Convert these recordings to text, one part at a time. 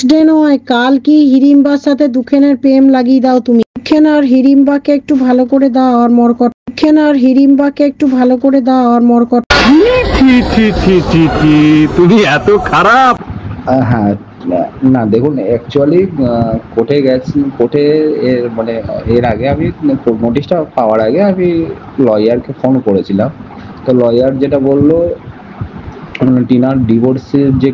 Day নয়, কাল কি হিড়িম্বার সাথে দুঃখেনের প্রেম লাগিয়ে দাও তুমি। দুঃখেন আর হিড়িম্বাকে একটু ভালো করে দাও আর মরকট। দুঃখেন আর হিড়িম্বাকে একটু ভালো করে দাও আর মরকট। তুমি এত খারাপ। হ্যাঁ, না দেখুন, অ্যাকচুয়ালি কোর্টে গেছি। কোর্টে মানে এর আগে আমি নোটিশটা পাওয়ার আগে আমি লয়ারকে ফোন করেছিলাম। তো লয়ার যেটা বললো, টিনার ডিভোর্সের যে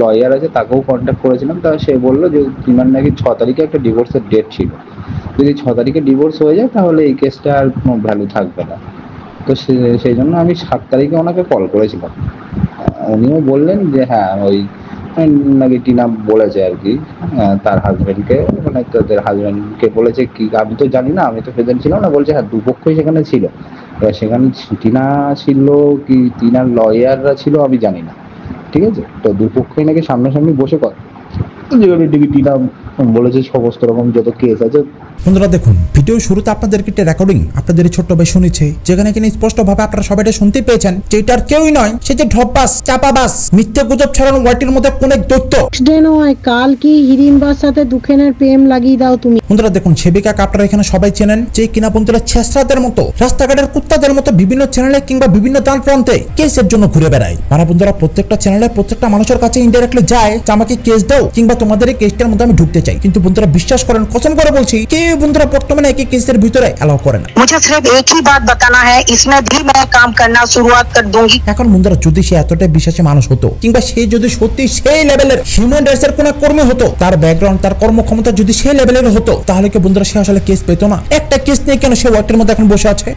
লয়ার আছে তাকেও কন্ট্যাক্ট করেছিলাম। তা সে বললো যে টিনার নাকি 6 তারিখে একটা ডিভোর্সের ডেট ছিল। যদি 6 তারিখে ডিভোর্স হয়ে যায় তাহলে এই কেসটা আর কোনো ভ্যালু থাকবে না। তো সেই জন্য আমি 7 তারিখে ওনাকে কল করেছিলাম। উনিও বললেন যে হ্যাঁ, ওই নাকি টিনা বলেছে আর কি, তার হাজব্যান্ডকে, মানে তাদের হাজব্যান্ডকে বলেছে কি, আমি তো জানি না, আমি তো প্রেজেন্ট ছিলাম না। বলছে হ্যাঁ, দুপক্ষই সেখানে ছিল। এবার সেখানে টিনা ছিল কি টিনার লয়াররা ছিল আমি জানি না, ঠিক আছে। তো দুপক্ষই নাকি সামনাসামনি বসে কথা, যেখানে টিনা বলেছে সমস্ত রকম যত কেস আছে। বন্ধুরা দেখুন, ভিডিও শুরুতে আপনাদেরকে একটা রেকর্ডিং আপনাদের ছোট্ট ভাই শুনেছে, যেখানে কিনা স্পষ্টভাবে আপনারা সবাই শুনতে পেয়েছেন যে এটার কেউই নয়, সে যে ঢপবাস, চাপাবাস, মিথ্যে গুজব ছড়ানো ওয়ার্ডের মধ্যে কোন এক দৈত্য। ডে নয়, কাল কি হিড়িম্বার সাথে দুঃখেনের প্রেম লাগিয়ে দাও তুমি। বন্ধুরা দেখুন, সেবিকাকে আপনারা এখানে সবাই চেনেন, যে কিনা বন্ধুরা ছেঁচড়াদের মতো, রাস্তাঘাটের কুত্তাদের মতো বিভিন্ন চ্যানেলে কিংবা বিভিন্ন দান প্রান্তে কেসের জন্য ঘুরে বেড়ায়। মানে বন্ধুরা প্রত্যেকটা চ্যানেলে প্রত্যেকটা মানুষের কাছে ইনডাইরেক্টলি যায় যে আমাকে কেস দাও, কিংবা তোমাদের এই কেসটার মধ্যে আমি ঢুকতে চাই। কিন্তু বন্ধুরা বিশ্বাস করেন, কসম করে বলছি, কেউ বন্ধুরা বর্তমানে একই কেসের ভিতরে অ্যালাউ করে না। मुझे सिर्फ एक ही बात बताना है, इसमें भी मैं काम करना शुरुआत कर दूंगी। এখন বন্ধুরা যদি সে এতটাই বিশ্বাসী মানুষ হতো, কিংবা সে যদি সত্যি সেই লেভেলের হিউম্যান রাইটস এর কোনো কর্মী হতো, তার ব্যাকগ্রাউন্ড তার কর্মক্ষমতা যদি সেই লেভেলের হতো, তাহলে কি বন্ধুরা সে আসলে কেস পেতো না? একটা কেস নিয়ে কেন সে ওয়ার্ডের মধ্যে এখন বসে আছে?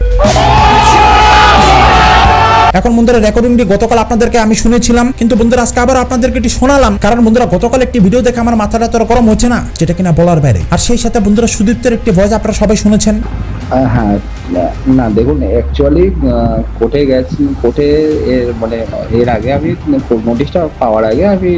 এখন বন্ধুরা রেকর্ডিংটি গতকাল আপনাদেরকে আমি শুনেছিলাম, কিন্তু বন্ধুরা আজকে আবার আপনাদেরকে এটি শোনালাম, কারণ বন্ধুরা গতকাল একটি ভিডিও দেখে আমার মাথাটা তো গরম হচ্ছে না, যেটা কিনা বলার বাইরে। আর সেই সাথে বন্ধুরা সুদীপ্তের একটি ভয়েস আপনারা সবাই শুনেছেন। হ্যাঁ, না দেখুন, অ্যাকচুয়ালি কোর্টে গেছি। কোর্টে মানে এর আগে আমি নোটিশটা পাওয়ার আগে আমি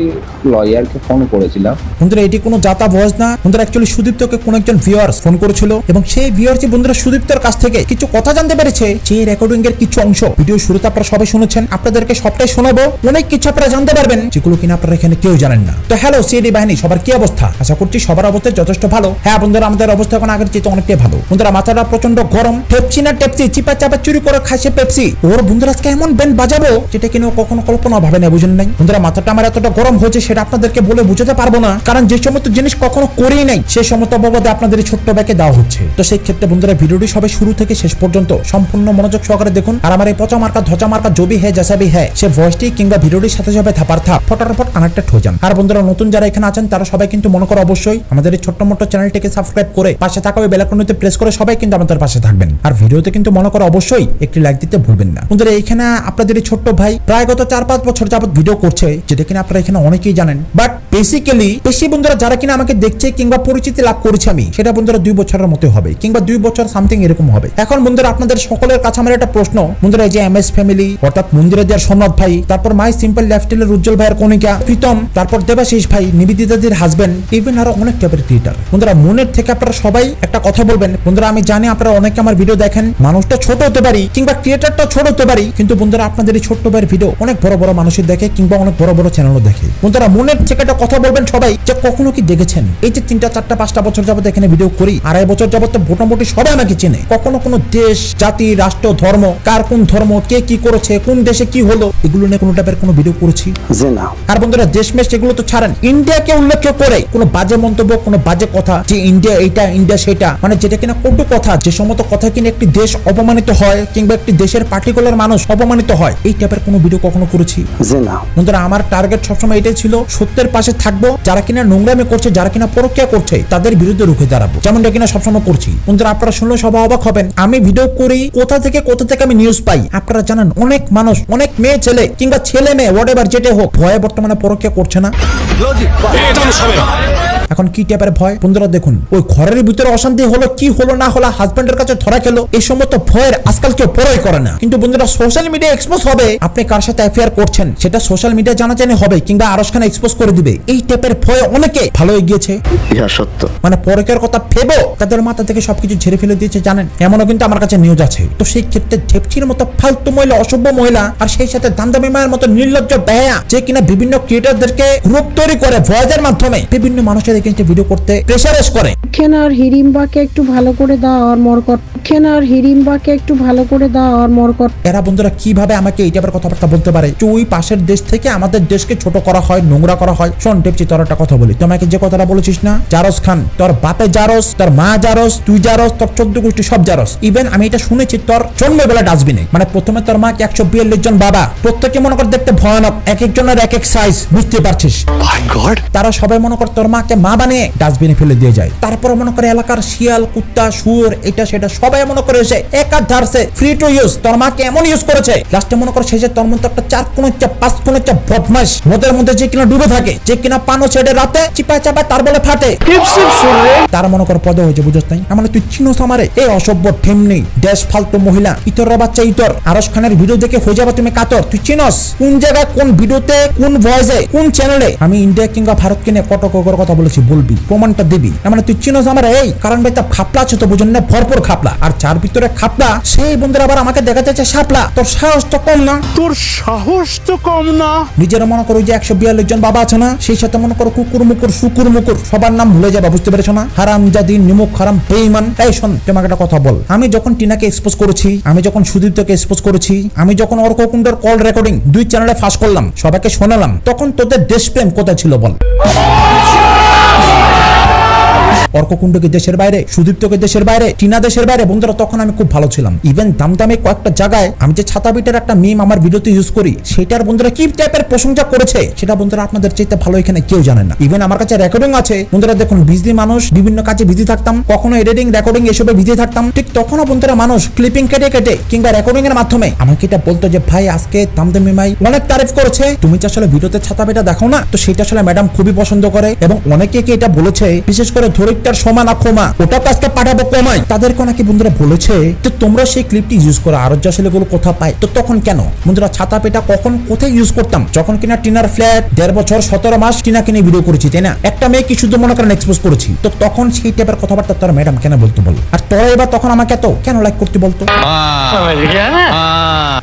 লয়ারকে ফোন করেছিলাম। বন্ধুরা এটি কোনো জাতা ভয়েস না, বন্ধুরা অ্যাকচুয়ালি সুদীপ্তকে কোনো একজন ভিউয়ার্স ফোন করেছিল, এবং সেই ভিউয়ার্সই বন্ধুরা সুদীপ্তের কাছ থেকে কিছু কথা জানতে পেরেছে, যে রেকর্ডিং এর কিছু অংশ ভিডিও শুরুতে আপনারা সবাই শুনেছেন। আপনাদেরকে সবটাই শোনাবো, অনেক কিছু আপনারা জানতে পারবেন যেগুলো কিনা আপনারা এখানে কেউ জানেন না। তো হ্যালো সিআইডি বাহিনী, সবার কি অবস্থা? আশা করছি সবার অবস্থা যথেষ্ট ভালো। হ্যাঁ বন্ধুরা, আমাদের অবস্থা এখন আগের চেয়ে অনেকটাই ভালো। বন্ধুরা মাথাটা প্রচন্ড গরম, পেপসি না টেপসি, চিপা চাপা চুরি করে খাইছে পেপসি। ওর বন্ধুরা আজকে এমন ব্যান্ড বাজাবো যেটা কিনা কখনো কল্পনা ভাবে না, বুঝেন নাই? বন্ধুরা মাথাটা আমার এতটা গরম হয়েছে সেটা আপনাদেরকে বলে বুঝাতে পারবো না, কারণ যে সমস্ত জিনিস কখনো করেই নাই সেই সমস্ত অববাদে আপনাদের এই ছোট্ট ব্যাকে দেওয়া হচ্ছে। তো সেই ক্ষেত্রে বন্ধুরা ভিডিওটি সবাই শুরু থেকে শেষ পর্যন্ত সম্পূর্ণ মনোযোগ সহকারে দেখুন। আর আমার এই পচা মার্কা ধচা মার্কা জবি হ্যাঁ জেসাবি হ্যাঁ সে ভয়েসটি কিংবা ভিডিওটির সাথে সবাই থাপার থাপ ফটাফট কানেক্টেড হয়ে যান। আর বন্ধুরা নতুন যারা এখানে আছেন তারা সবাই কিন্তু মনে করো অবশ্যই আমাদের এই ছোট্ট মোট্ট চ্যানেলটিকে সাবস্ক্রাইব করে পাশে থাকা ওই বেল আইকনটিতে প্রেস করে সবাই কিন্তু আমাদের পাশে থাকবেন। আর ভিডিওতে কিন্তু মনে করো অবশ্যই একটি লাইক দিতে ভুলবেন না। বন্ধুরা এইখানে আপনাদের এই ছোট্ট ভাই প্রায় গত 4-5 বছর যাবত ভিডিও করছে, যেটা কিনা আপনারা এখানে অনেকেই জানেন। বাট বেসিক্যালি বেশি বন্ধুরা যারা কিনা আমাকে দেখছে কিংবা পরিচিতি লাভ করেছে আমি, সেটা বন্ধুরা 2 বছরের মতো হবে, কিংবা 2 বছর সামথিং এরকম হবে। এখন বন্ধুরা আপনাদের সকলের কাছে আমার একটা প্রশ্ন, বন্ধুরা এই যে এমএস ফ্যামিলি অর্থাৎ মন্দিরে দেওয়ার সোমনাথ ভাই, তারপর মাই সিম্পল লাইফস্টাইলের উজ্জ্বল ভাইয়ের কণিকা প্রীতম, তারপর দেবাশিস ভাই, নিবেদিতাদের হাজবেন্ড, ইভেন আরো অনেক টাইপের ক্রিয়েটর। বন্ধুরা মনের থেকে আপনারা সবাই একটা কথা বলবেন। বন্ধুরা আমি জানি আপনারা অনেকে আমার ভিডিও দেখেন, মানুষটা ছোট হতে পারি কিংবা ক্রিয়েটরটা ছোট হতে পারি, কিন্তু বন্ধুরা আপনাদের এই ছোট্ট ভাইয়ের ভিডিও অনেক বড় বড় মানুষের দেখে কিংবা অনেক বড় বড় চ্যানেলও দেখে। বন্ধুরা মনের থেকে একটা কথা বলবেন সবাই, যে কখনো কি দেখেছেন এই যে 3টা 4টা 5টা বছর যাবত এখানে ভিডিও করি, 2.5 বছর যাবত মোটামুটি সবাই আমাকে চেনে, কখনো কোনো দেশ জাতি রাষ্ট্র ধর্ম, কার কোন ধর্ম, কে কি করেছে, কোন দেশে কি হলো, এগুলো নিয়ে কোনো টাইপের কোনো ভিডিও করেছি না। আর বন্ধুরা দেশমেশ এগুলো তো ছাড়েন, ইন্ডিয়াকে উল্লেখ করে কোনো বাজে মন্তব্য, কোনো বাজে কথা, যে ইন্ডিয়া এইটা ইন্ডিয়া সেটা, মানে যেটা কিনা কটু কথা, যে সমস্ত কথা কিনা একটি দেশ অপমানিত হয় কিংবা একটি দেশের পার্টিকুলার মানুষ অপমানিত হয়, এই টাইপের কোনো ভিডিও কখনো করেছি না। বন্ধুরা আমার টার্গেট সবসময় এটাই ছিল, সত্যের পাশে থাকবো, যারা কিনা নোংরামি করছে, যারা কিনা পরকীয়া করছে তাদের বিরুদ্ধে রুখে দাঁড়াবো, যেমনটা কিনা সবসময় করছি। বন্ধুরা আপনারা শুনলে সবাই অবাক হবেন, আমি ভিডিও করি কোথা থেকে আমি নিউজ পাই। আপনারা জানেন অনেক মানুষ, অনেক মেয়ে ছেলে কিংবা ছেলে মেয়ে হোয়াটএভার যেটা হোক, ভয়ে বর্তমানে পরকীয়া করছে না। এখন কি টাইপের ভয় বন্ধুরা দেখুন, ওই ঘরের ভিতরে অশান্তি হলো কি হলো না হলো, হাজবেন্ডের কাছে ধরা খেলো, এই সমস্ত ভয়ের আজকাল কেউ পড়াই করে না। কিন্তু বন্ধুরা সোশ্যাল মিডিয়া এক্সপোজ হবে আপনি কার সাথে অ্যাফেয়ার করছেন, সেটা সোশ্যাল মিডিয়া জানাজানি হবে কিংবা আরশ খান এক্সপোজ করে দিবে। এই টাইপের ভয়ে অনেকে ভালো হয়ে গিয়েছে। ইহা সত্য, মানে পরকের কথা ভেবো তাদের মাথা থেকে সবকিছু ঝেড়ে ফেলে দিয়েছে জানেন, এমনও কিন্তু আমার কাছে নিউজ আছে। তো সেই ক্ষেত্রে ঢেপচির মতো ফালতু মহিলা, অসভ্য মহিলা, আর সেই সাথে দামদামি মায়ের মতো নির্লজ্জ বেহায়া, যে কিনা বিভিন্ন ক্রিয়েটরদেরকে গ্রুপ তৈরি করে ভয়েসের মাধ্যমে বিভিন্ন মানুষের এগেইনস্টে ভিডিও করতে প্রেসারাইজ করে। খেনার হিড়িম্বাকে একটু ভালো করে দাও আর মরকট, খেনার হিড়িম্বাকে একটু ভালো করে দাও আর মরকট। এরা বন্ধুরা কিভাবে আমাকে এই টাইপের কথাবার্তা বলতে পারে? ওই পাশের দেশ থেকে আমাদের দেশকে ছোট করা হয়, নোংরা করা হয়। শোন টেপচি, তোর একটা কথা বলি, তোমাকে যে কথাটা বলেছিস না, জারস খান, তোর বাপে জারস, তোর মা জারস, তুই জারস, তোর 14 গোষ্ঠী সব জারস। ইভেন আমি এটা শুনেছি তোর জন্মবেলা ডাস্টবিনে, মানে প্রথমে তোর মাকে 142 জন বাবা, প্রত্যেকে মনে কর দেখতে ভয়ানক, এক একজনের এক এক সাইজ, বুঝতে পারছিস? তারা সবাই মনে কর তোর মাকে মা বানিয়ে ডাস্টবিনে ফেলে দিয়ে যায়। তারপরে মনে করে এলাকার শিয়াল, কুত্তা, শুয়োর, এটা সেটা সবাই মনে করে এসে একাধারে ফ্রি টু ইউজ তোর মাকে এমন ইউজ করেছে, লাস্টে মনে করে শেষে তোর মধ্যে একটা 4 কোন 5 কোন বদমাশ মদের মধ্যে যে কিনা ডুবে থাকে, যে কিনা পানো ছেড়ে রাতে চিপা চাপা তার বলে ফাটে, তার মনে করে পদে হয়েছে, বুঝছ তাই? মানে তুই চিনোস আমারে? এই অসভ্য ঠেমনি দেশ ফালতু মহিলা, ইতরের বাচ্চা ইতর, আরশ খানের ভিডিও দেখে হয়ে যাবে তুমি কাতর। তুই চিনোস কোন জায়গায়, কোন ভিডিওতে, কোন ভয়েসে, কোন চ্যানেলে আমি ইন্ডিয়া কিংবা ভারতকে নিয়ে কত কথা বলেছি, বলবি, প্রমাণটা দিবি। মানে তুই চিনোস আমারে? এই কারণ ভাই তা খাপলা আছে তো, বুঝুন না, ভরপুর খাপলা, আর যার ভিতরে খাপলা সেই বন্ধুরা আবার আমাকে দেখা যাচ্ছে সাপলা। তোর সাহস তো কম না, তোর সাহস তো কম না। নিজের মনে করো যে 142 জন বাবা আছে না, সেই সাথে মনে করো কুকুর মুকুর, শুকুর মুকুর, সবার নাম ভুলে যাবা, বুঝতে পেরেছো না? হারাম জাদি, নিমুখ হারাম, বেঈমান। এই শোন, তোমাকে একটা কথা বল, আমি যখন টিনাকে এক্সপোজ করেছি, আমি যখন সুদীপ্তকে এক্সপোজ করেছি, আমি যখন অর্ককুণ্ডের কল রেকর্ডিং 2 চ্যানেলে ফাঁস করলাম, সবাইকে শোনালাম, তখন তোদের দেশপ্রেম কোথায় ছিল বল? অর্ককুণ্ডকে দেশের বাইরে, সুদীপ্তকে দেশের বাইরে, টিনা দেশের বাইরে, বন্ধুরা তখন আমি খুব ভালো ছিলাম। ইভেন দামদামে কয়েকটা জায়গায় আমি যে ছাতা বিটের একটা মিম আমার ভিডিওতে ইউজ করি, সেটার বন্ধুরা কি টাইপের প্রশংসা করেছে সেটা বন্ধুরা আপনাদের চাইতে ভালো এখানে কেউ জানেন না। ইভেন আমার কাছে রেকর্ডিং আছে বন্ধুরা, দেখুন বিজি মানুষ, বিভিন্ন কাজে বিজি থাকতাম, কখনো এডিটিং রেকর্ডিং এসবে বিজি থাকতাম, ঠিক তখনও বন্ধুরা মানুষ ক্লিপিং কেটে কেটে কিংবা রেকর্ডিং এর মাধ্যমে আমাকে এটা বলতো যে ভাই আজকে দামদামি মাই অনেক তারিফ করেছে, তুমি যে আসলে ভিডিওতে ছাতা বিটা দেখো না, তো সেটা আসলে ম্যাডাম খুবই পছন্দ করে, এবং অনেকে কি এটা বলেছে, বিশেষ করে ধরিত্রার সমান ক্ষমা ওটা কাজটা পাঠাবো কমাই, তাদেরকে নাকি বন্ধুরা বলেছে যে তোমরা সেই ক্লিপটি ইউজ করো, আর যে আসলে গুলো কোথা পায়। তো তখন কেন বন্ধুরা ছাতা পেটা কখন কোথায় ইউজ করতাম? যখন কিনা টিনার ফ্ল্যাট 1.5 বছর 17 মাস টিনাকে নিয়ে ভিডিও করেছি, তাই না? একটা মেয়ে কি শুধু মনে করেন এক্সপোজ করেছি, তো তখন সেই টাইপের কথাবার্তা তোর ম্যাডাম কেন বলতো বল? আর তোরা এবার তখন আমাকে এত কেন লাইক করতে বলতো?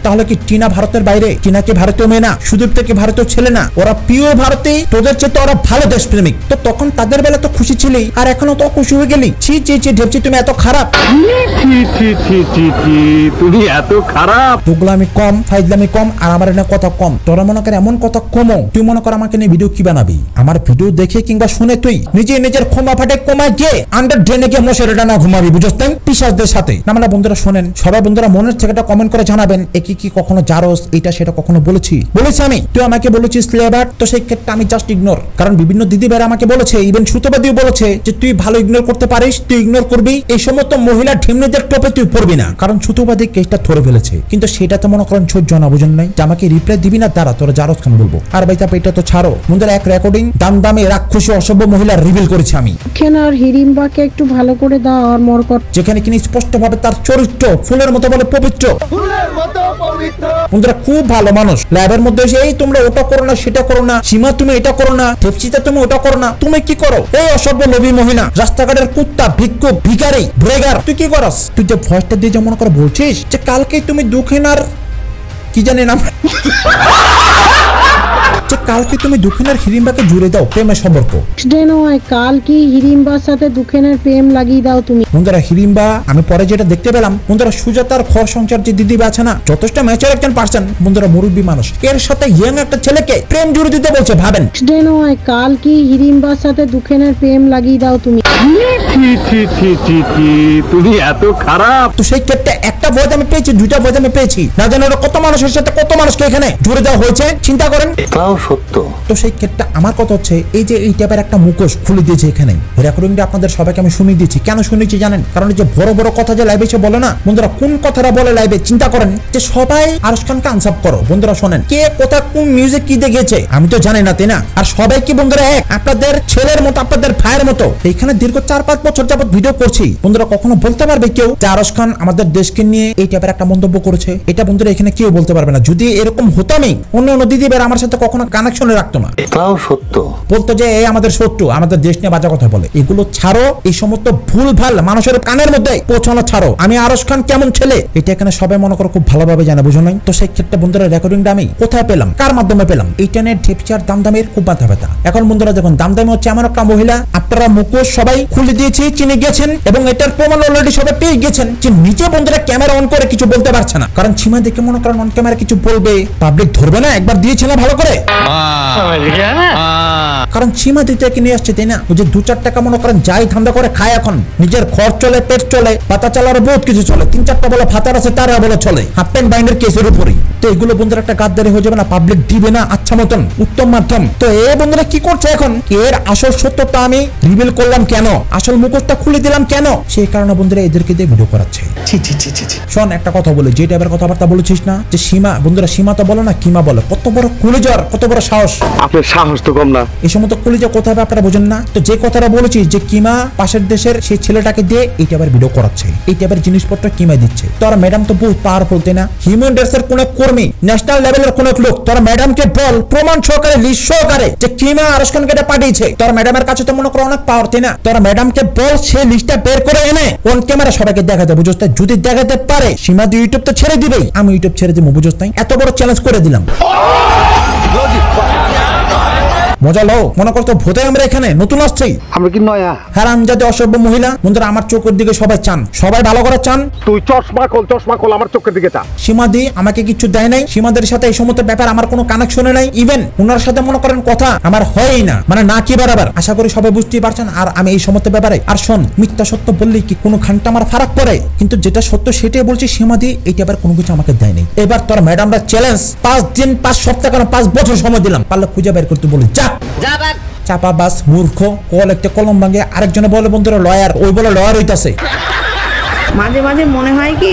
তাহলে কি টিনা ভারতের বাইরে? টিনা কি ভারতীয় মেয়ে না? সুদীপ্ত কি ভারতীয় ছেলে না? ওরা পিওর ভারতীয়, তোদের চেয়ে ওরা ভালো দেশপ্রেমিক। তো তখন তাদের বেলা তো খুশি ছিলি, আর এখনো তো খুশি হয়ে গেলি। ছি ছি ছি ঢেপচি, তুমি এত খারাপ, তুমি এত খারাপ। তোগুলামি কম, ফাইজলামি কম, আর আমার এনে কথা কম। তোরা মনে কর এমন কথা কমো, তুই মনে কর আমাকে নিয়ে ভিডিও কি বানাবি? আমার ভিডিও দেখে কিংবা শুনে তুই নিজের ক্ষমা ফাটে কমায় গিয়ে আন্ডার ড্রেনে গিয়ে মশারিটা না ঘুমাবি, বুঝছ তাই? পিশাচদের সাথে না। মানে বন্ধুরা শোনেন, সবাই বন্ধুরা মনের থেকে একটা কমেন্ট করে জানাবেন, একই কি কখনো জারস এটা সেটা কখনো বলেছি আমি? তুই আমাকে বলেছিস লেবার, তো সেই ক্ষেত্রে আমি জাস্ট ইগনোর, কারণ বিভিন্ন দিদি ভাইরা আমাকে বলেছে, ইভেন সুতোবাদীও বলেছে যে তুই ভালো ইগনোর করতে পারিস, তুই ইগনোর করবি, এই সমস্ত মহিলা ঢিমনিদের টোপে তুই পড়বি না, কারণ সুতোবাদী কেসটা ধরে ফেলেছে। কিন্তু সেটা তো মনে করেন সহ্য না, বুঝেন নাই? যে আমাকে রিপ্লাই দিবি না, তারা তোরা জারস খান বলবো। আর ভাই তারপর এটা তো ছাড়ো বন্ধুরা, এক রেকর্ডিং দামদামে রাক্ষসী অসভ্য মহিলা রিভিল করেছি আমি। খেনার হিড়িম্বাকে একটু ভালো করে দাও আর মরকট, যেখানে কিনা স্পষ্ট ভাবে তার চরিত্র ফুলের মতো বলে পবিত্র, বন্ধুরা খুব ভালো মানুষ। ল্যাবের মধ্যে এসে এই তোমরা ওটা করো না, সেটা করো না, সীমা তুমি এটা করো না, ঠেপচিতে তুমি ওটা করো না, তুমি কি করো? এই অসভ্য লোভী মহিলা, রাস্তাঘাটের কুত্তা, ভিক্ষুক, ভিখারি, ব্রেগার, তুই কি করস? তুই যে ভয়েসটা দিয়ে যেমন করে বলছিস যে কালকে তুমি দক্ষিণার কি জানি না, যে কালকে তুমি দক্ষিণার হিড়িম্বাকে জুড়ে দাও প্রেমের সম্পর্ক। কাল কি হিড়িম্বার সাথে দুঃখের প্রেম লাগিয়ে দাও তুমি। বন্ধুরা হিড়িম্বা আমি পরে যেটা দেখতে পেলাম, বন্ধুরা সুজাতার ঘর সংসার যে দিদি আছে না, যথেষ্ট ম্যাচার একজন পার্সন, বন্ধুরা মুরব্বী মানুষ, এর সাথে ইয়াং একটা ছেলেকে প্রেম জুড়ে দিতে বলছে, ভাবেন? কাল কি হিড়িম্বার সাথে দুঃখের প্রেম লাগিয়ে দাও তুমি। ছি ছি ছি ছি ছি, তুমি এত খারাপ। তো সেই ক্ষেত্রে একটা ভয়েস আমি পেয়েছি, দুইটা ভয়েস আমি পেয়েছি, না জানো কত মানুষের সাথে কত মানুষকে এখানে জুড়ে দেওয়া হয়েছে, চিন্তা করেন। তাও সত্য। তো সেই ক্ষেত্রে আমার কথা হচ্ছে এই যে এই টাইপের একটা মুখোশ খুলে দিয়েছে এখানে, রেকর্ডিংটা আপনাদের সবাইকে আমি শুনিয়ে দিয়েছি। কেন শুনিয়েছি জানেন? কারণ এই যে বড় বড় কথা যে লাইভে এসে বলে না বন্ধুরা, কোন কথাটা বলে লাইভে, চিন্তা করেন যে সবাই আরশ খানকে আনসাপ করো। বন্ধুরা শোনেন, কে কোথা কোন মিউজিক কি দেখেছে আমি তো জানি না, তাই না? আর সবাই কি বন্ধুরা এক? আপনাদের ছেলের মতো, আপনাদের ভাইয়ের মতো। এইখানে দীর্ঘ 4-5 বছর যাবত ভিডিও করছি বন্ধুরা, কখনো বলতে পারবে কেউ যে আরশ খান আমাদের দেশকে নিয়ে এই টাইপের একটা মন্তব্য করেছে? এটা বন্ধুরা এখানে কেউ বলতে পারবে না। যদি এরকম হতামই অন্য অন্য দিদি বের আমার সাথে কখনো কানেকশনে রাখতো না, তাও সত্য। বলতো যে এই আমাদের শত্রু, আমাদের দেশ নিয়ে বাজে কথা বলে। এগুলো ছাড়ো, এই সমস্ত ভুল ভাল মানুষের কানের মধ্যে পৌঁছানো ছাড়ো। আমি আরশ খান কেমন ছেলে এটা এখানে সবাই মনে করো খুব ভালোভাবে জানে, বুঝো নাই? তো সেই ক্ষেত্রে বন্ধুরা রেকর্ডিংটা আমি কোথায় পেলাম, কার মাধ্যমে পেলাম? এইটা নিয়ে ঢেপচার দামদামের খুব মাথা ব্যথা। এখন বন্ধুরা দেখুন, দামদামি হচ্ছে এমন একটা মহিলা, আপনারা মুখোশ সবাই খুলে দিয়েছি, চিনে গেছেন, এবং এটার প্রমাণ অলরেডি সবাই পেয়ে গেছেন যে নিজে বন্ধুরা ক্যামেরা অন করে কিছু বলতে পারছে না। কারণ সীমা দেখে মনে করেন অন ক্যামেরা কিছু বলবে, পাবলিক ধরবে না? একবার দিয়েছিল ভালো করে, কারণ সীমা দিতে নিয়ে আসছে, তাই না? ওই যে 2-4 টাকা মনে করেন যাই ধান্দা করে খায়, এখন নিজের খরচ চলে, পেট চলে, পাতা চালার বহুত কিছু চলে, 3-4টা বলে ভাতার আছে তারা বলে চলে, হাফ প্যান্ট বাইন্ডের কেসের উপরই। তো এগুলো বন্ধুরা একটা গাদ্দারি হয়ে যাবে না? পাবলিক দিবে না আচ্ছা মতন উত্তম মাধ্যম। তো এ বন্ধুরা কি করছে এখন, এর আসল সত্যটা আমি রিভিল করলাম কেন, আসল মুখোশটা খুলে দিলাম কেন, সেই কারণে বন্ধুরা এদেরকে দিয়ে ভিডিও করাচ্ছে। শোন একটা কথা বলে, যে টাইপের কথাবার্তা বলেছিস না যে সীমা, বন্ধুরা সীমা তো বলো না, কিমা বলো, কত বড় কুলিজার, কত বড় সাহস। আপনার সাহস তো কম না। এই সমস্ত কলিজা কোথায় আপনারা বোঝেন না? তো যে কথাটা বলেছিস যে কিমা পাশের দেশের সেই ছেলেটাকে দিয়ে এই টাইপের ভিডিও করাচ্ছে, এই টাইপের জিনিসপত্র কিমা দিচ্ছে। তোরা ম্যাডাম তো বহুত পাওয়ারফুল, তাই না? হিউম্যান রাইটসের কোন কর্মী, ন্যাশনাল লেভেলের কোন লোক, তোরা ম্যাডামকে বল প্রমাণ সহকারে, লিস্ট সহকারে যে কিমা আরশ খানকে এটা পাঠিয়েছে। তোরা ম্যাডামের কাছে তো মনে করো অনেক পাওয়ার, তাই না? তোরা ম্যাডামকে বল সে লিস্টটা বের করে এনে অন ক্যামেরা সবাইকে দেখাতে, বুঝছ? যদি দেখাতে পারে সীমা দিয়ে ইউটিউব তো ছেড়ে দিবেই, আমি ইউটিউব ছেড়ে দিব, বুঝছ? এত বড় চ্যালেঞ্জ করে দিলাম। মজা লও, মনে করতো ভোতে আমরা এখানে নতুন আসছি, আমরা কি নয়া? হারামজাদে অসভ্য মহিলা। বন্ধুরা আমার চোখের দিকে সবাই চান, সবাই ভালো করে চান। তুই চশমা খোল আমার চোখের দিকে চা। সীমাদি আমাকে কিছু দেয় নাই, সীমাদের সাথে এই সমস্ত ব্যাপার আমার কোনো কানেকশনে নাই, ইভেন ওনার সাথে মনে করেন কথা আমার হয়ই না, মানে না কি বরাবর। আশা করি সবাই বুঝতেই পারছেন। আর আমি এই সমস্ত ব্যাপারে, আর শোন, মিথ্যা সত্য বললেই কি কোনো ঘন্টা আমার ফারাক পড়ে? কিন্তু যেটা সত্য সেটাই বলছি, সীমাদি এইটা আবার কোনো কিছু আমাকে দেয় নাই। এবার তোর ম্যাডামরা চ্যালেঞ্জ 5 দিন 5 সপ্তাহ কেন 5 বছর সময় দিলাম, পারলে খুঁজে বের করতে বলি, যা চাপা বাস মূর্খ, কল একটা কলম ভাঙে। আরেকজনে বলে বন্ধুরা লয়ার, ওই বলে লয়ার হইতাছে। মাঝে মাঝে মনে হয় কি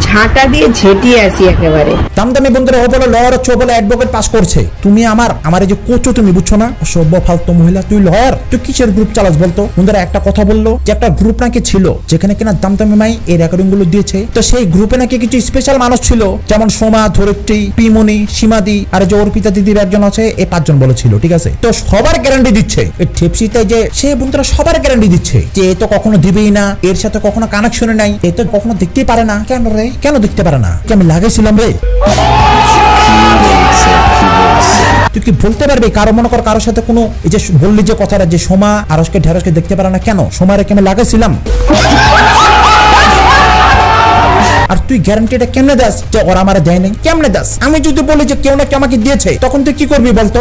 ঝাঁটা দিয়ে ঝেঁটিয়ে আসি একেবারে। দামদামি বন্ধুরা ও বলে লয়ার হচ্ছে, ও বলে অ্যাডভোকেট পাস করছে। তুমি আমার এই যে কোচো, তুমি বুঝছো না? সভ্য ফালতু মহিলা, তুই লয়ার, তুই কিসের গ্রুপ চালাস বলতো? বন্ধুরা একটা কথা বললো যে একটা গ্রুপ নাকি ছিল যেখানে কিনা দামদামি মাই এই রেকর্ডিং গুলো দিয়েছে। তো সেই গ্রুপে নাকি কিছু স্পেশাল মানুষ ছিল, যেমন সোমা, ধরিত্রী, পিমনি, সীমাদি, আর যে অর্পিতা দিদির একজন আছে, এই 5 জন বলেছিল, ঠিক আছে? তো সবার গ্যারান্টি দিচ্ছে এই ঠেপসিতে, যে সে বন্ধুরা সবার গ্যারান্টি দিচ্ছে যে এ তো কখনো দিবেই না, এর সাথে কখনো কানেকশনে নাই, এ তো কখনো দেখতেই পারে না। কেন রে, কেন দেখতে পারে না? কি আমি লাগাইছিলাম রে? তুই কি বলতে পারবি কারো মনে কর কারোর সাথে কোনো, এই যে বললি যে কথাটা যে সোমা আরশকে ঢেরসকে দেখতে পারে না, কেন? সোমারে কেমন লাগাইছিলাম? আর তুই গ্যারান্টিটা কেমনে দাস যে ওরা আমারে দেয় নাই? কেমনে দাস? আমি যদি বলি যে কেউ না কেউ আমাকে দিয়েছে, তখন তুই কি করবি বলতো?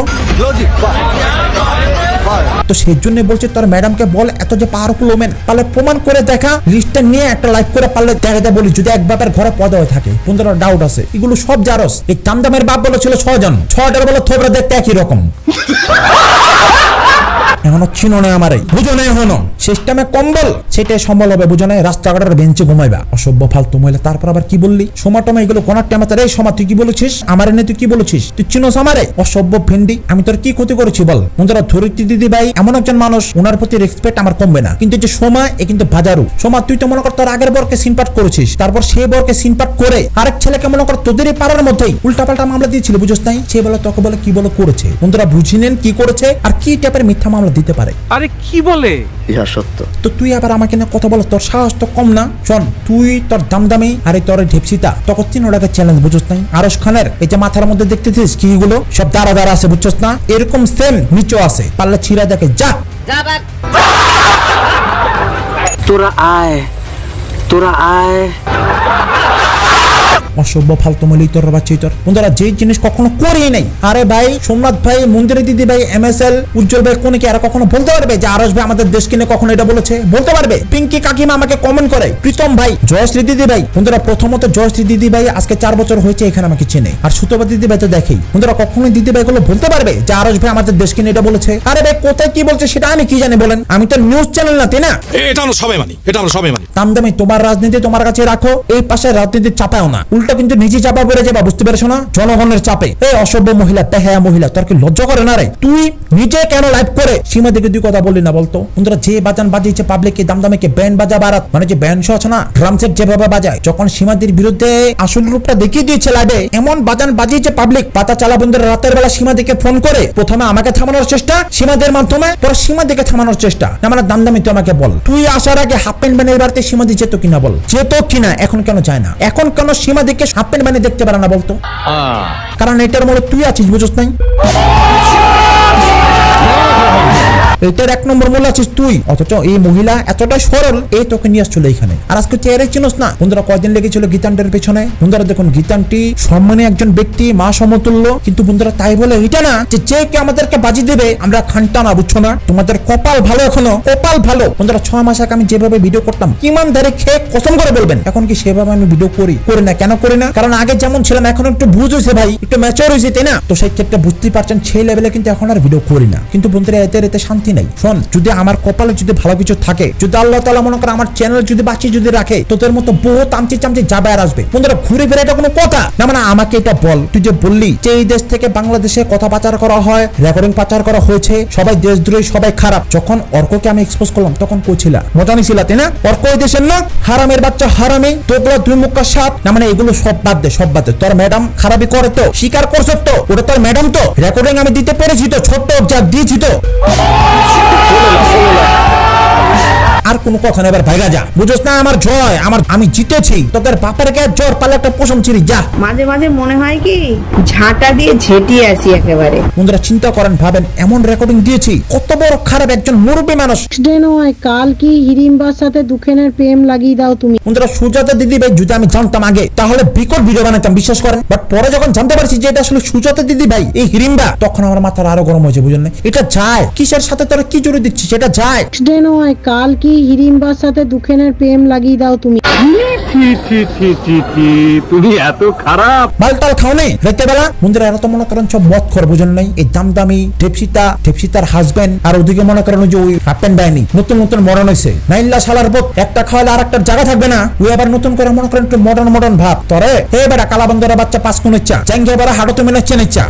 তো সেই জন্য বলছে তোর ম্যাডামকে বল, এত যে পাওয়ারফুল ওমেন, পারলে প্রমাণ করে দেখা, লিস্টটা নিয়ে একটা লাইভ করে পারলে দেখাতে বলি, যদি এক বাপের ঘরে পদ হয়ে থাকে। বন্ধুরা ডাউট আছে, এগুলো সব জারস। এই দামদামের বাপ বলেছিল 6 জন, 6টার বলে থোবরা দেখতে একই রকম। এখনো চিনো না আমারে, বুঝো না? এখনো সিস্টেমে কম্বল, সেটাই সম্বল হবে, বুঝো না? রাস্তাঘাটের বেঞ্চে ঘুমাইবা, অসভ্য ফালতু মহিলা। তারপর আবার কি বললি? সোমাটোমা এগুলো কোনার টাইমাতে রে সোমা, তুই কি বলেছিস আমারে নিয়ে? তুই কি বলেছিস? তুই চিনোস আমারে? অসভ্য ভেন্ডি, আমি তোর কি ক্ষতি করেছি বল? বন্ধুরা ধরিত্রী দিদি ভাই এমন একজন মানুষ, ওনার প্রতি রেসপেক্ট আমার কমবে না। কিন্তু যে সোমা, এ কিন্তু বাজারু। সোমা তুই তো মনে কর তোর আগের বরকে সিনপাট করেছিস, তারপর সেই বরকে সিনপাট করে আরেক ছেলেকে মনে কর তোদেরই পাড়ার মধ্যেই উল্টাপাল্টা মামলা দিয়েছিল, বুঝোস নাই? সে বলে তোকে বলে কি বলে করেছে। বন্ধুরা বুঝি নেন কি করেছে আর কি টাইপের মিথ্যা মামলা দিতে পারে। আরে কি বলে? ইহা সত্য। তো তুই আবার আমাকে না কথা বল, তোর সাহস তো কম না? শোন, তুই তোর দামদামি আর এই তোর ঢেপসিতা তখন 3 টাকা চ্যালেঞ্জ, বুঝছ নাই? আরশ খানের এই যে মাথার মধ্যে দেখতেছিস কি গুলো সব দাঁড়া দাঁড়া আছে, বুঝছস না? এরকম সেম নিচেও আছে, পারলে ছিঁড়া দেখে যা। তোরা আয়, তোরা আয়। অসভ্য ফালতু মলিতর বাচ্চিতর বন্ধুরা যে জিনিস কখনো করেই নাই। আরে ভাই সোমনাথ ভাই, মন্দিরে দিদি ভাই, MSL, উজ্জ্বল ভাই, কোন কি আর কখনো বলতে পারবে যে আরশ ভাই আমাদের দেশ কিনে কখনো এটা বলেছে? বলতে পারবে? পিঙ্কি কাকিমা আমাকে কমেন্ট করে, প্রীতম ভাই, জয়শ্রী দিদি ভাই। বন্ধুরা প্রথমত জয়শ্রী দিদি ভাই আজকে 4 বছর হয়েছে এখানে আমাকে চেনে, আর সুতপা দিদি ভাই তো দেখেই। বন্ধুরা কখনোই দিদি ভাই গুলো বলতে পারবে যে আরশ ভাই আমাদের দেশ কিনে এটা বলেছে? আরে ভাই কোথায় কি বলছে সেটা আমি কি জানি বলেন? আমি তো নিউজ চ্যানেল না, তাই না? এটা আমরা সবাই মানি, এটা আমরা সবাই মানি। তামদামি তোমার রাজনীতি তোমার কাছে রাখো, এই পাশে রাজনীতি চাপাও না, উল্টা কিন্তু নিজে চাপা পড়ে যাবা, বুঝতে পেরেছো না? জনগণের চাপে। এই অসভ্য মহিলা, তেহায়া মহিলা, তোর কি লজ্জা করে না রে? তুই নিজে কেন লাইভ করে সীমা দিকে দুই কথা বললি না বলতো? বন্ধুরা যে বাজান বাজিয়েছে পাবলিককে, দামদামিকে ব্যান্ড বাজা বারাত, মানে যে ব্যান্ড শো আছে না, ড্রাম সেট যেভাবে বাজায়, যখন সীমাদির বিরুদ্ধে আসল রূপটা দেখিয়ে দিয়েছে লাইভে, এমন বাজান বাজিয়েছে পাবলিক। পাতা চালা বন্ধুরা রাতের বেলা সীমাদিকে ফোন করে প্রথমে আমাকে থামানোর চেষ্টা, সীমাদের মাধ্যমে পরে সীমাদিকে থামানোর চেষ্টা। না মানে দামদামি তুই আমাকে বল, তুই আসার আগে হাফ প্যান্ট বানিয়ে বাড়তে সীমাদি যেত কিনা বল? যেত কিনা? এখন কেন যায় না? এখন কেন সীমাদিকে হাফ প্যান্ট বানিয়ে দেখতে পারে না বলতো? কারণ এটার মধ্যে তুই আছিস, বুঝছ নাই? এটার 1 নম্বর মূল আছিস তুই, অথচ এই মহিলা এতটা সরল, এই তোকে নিয়ে আসছিল এখানে। আর আজকে চেয়ারে চিনোস না? বন্ধুরা কয়দিন লেগেছিল গীতান্তের পেছনে। বন্ধুরা দেখুন গীতান্তি সম্মানী একজন ব্যক্তি, মা সমতুল্য, কিন্তু বন্ধুরা তাই বলে এটা না যে যে কে আমাদেরকে বাজি দেবে আমরা খানটা না, বুঝছো না? তোমাদের কপাল ভালো, এখনো কপাল ভালো। বন্ধুরা 6 মাস আগে আমি যেভাবে ভিডিও করতাম ইমানদারি খেয়ে কসম করে বলবেন এখন কি সেভাবে আমি ভিডিও করি না? কেন করি না? কারণ আগে যেমন ছিলাম এখন একটু বুঝ হয়েছে ভাই, একটু ম্যাচিওর হয়েছে, তাই না? তো সেই ক্ষেত্রে বুঝতেই পারছেন সেই লেভেলে কিন্তু এখন আর ভিডিও করি না। কিন্তু বন্ধুরা এতে শান্তি নাই। শোন, যদি আমার কপালে যদি ভালো কিছু থাকে, যদি আল্লাহ তাআলা মনে করে আমার চ্যানেল যদি বাঁচিয়ে যদি রাখে, তোদের মতো বহু চামচি যাবে আর আসবে। বন্ধুরা ঘুরে ফিরে এটা কোনো কথা না। মানে আমাকে এটা বল, তুই যে বললি যে এই দেশ থেকে বাংলাদেশে কথা পাচার করা হয়, রেকর্ডিং পাচার করা হয়েছে, সবাই দেশদ্রোহী, সবাই খারাপ, যখন অর্ককে আমি এক্সপোজ করলাম তখন কইছিলা মজা নিছিলা, তাই না? অর্ক এই দেশের না, হারামের বাচ্চা, হারামি, তোগুলো 2 মুখা সাপ। না মানে এগুলো সব বাদ দে, সব বাদ দে। তোর ম্যাডাম খারাপই করে তো, স্বীকার করছ তো, ওটা তোর ম্যাডাম তো, রেকর্ডিং আমি দিতে পেরেছি তো, ছোট্ট যা দিয়েছি তো। আর কোন কথা নেই, এবার ভাইরা যা, বুঝছ না? আমার জয়, আমি জিতেছি, তোদের বাপের গায়ে জ্বর পালে একটা পশম ছিড়ি, যা। মাঝে মাঝে মনে হয় কি ঝাঁটা দিয়ে ঝেঁটিয়ে আসি একেবারে। বন্ধুরা চিন্তা করেন, ভাবেন এমন রেকর্ডিং দিয়েছি, কত বড় খারাপ একজন মুরব্বী মানুষ। নয় কাল কি হিড়িম্বার সাথে দুখেনের প্রেম লাগিয়ে দাও তুমি। বন্ধুরা সুজাতা দিদি ভাই যদি আমি জানতাম আগে তাহলে বিকট ভিডিও বানাতাম, বিশ্বাস করেন। বাট পরে যখন জানতে পারছি যে এটা আসলে সুজাতা দিদি ভাই এই হিড়িম্বা, তখন আমার মাথার আরো গরম হয়েছে, বুঝলেন না? এটা যায় কিসের সাথে তোরা কি জুড়ে দিচ্ছিস? সেটা যায় নয় কাল কি হিড়িম্বার সাথে দুখেনের প্রেম লাগিয়ে দাও তুমি। তুমি এত খারাপ। মালটাল খাও নেই রাতে বেলা। বন্ধুরা এরা তো মনে করেন সব মদ খর, বুঝেন নাই? এই দামদামি টেপসিতার হাজবেন্ড, আর ওদিকে মনে করেন যে ওই হাফেন বাহিনী নতুন মডার্ন হয়েছে। নাইল্লা শালার বোধ একটা খাওয়ালে আর একটা জায়গা থাকবে না, ওই আবার নতুন করে মনে করেন একটু মডার্ন ভাব। তরে হে বেটা কালা বন্ধুরা বাচ্চা 5 কোণের চা চাঙ্গে এবার হাড়তে মেনে চেনের চা।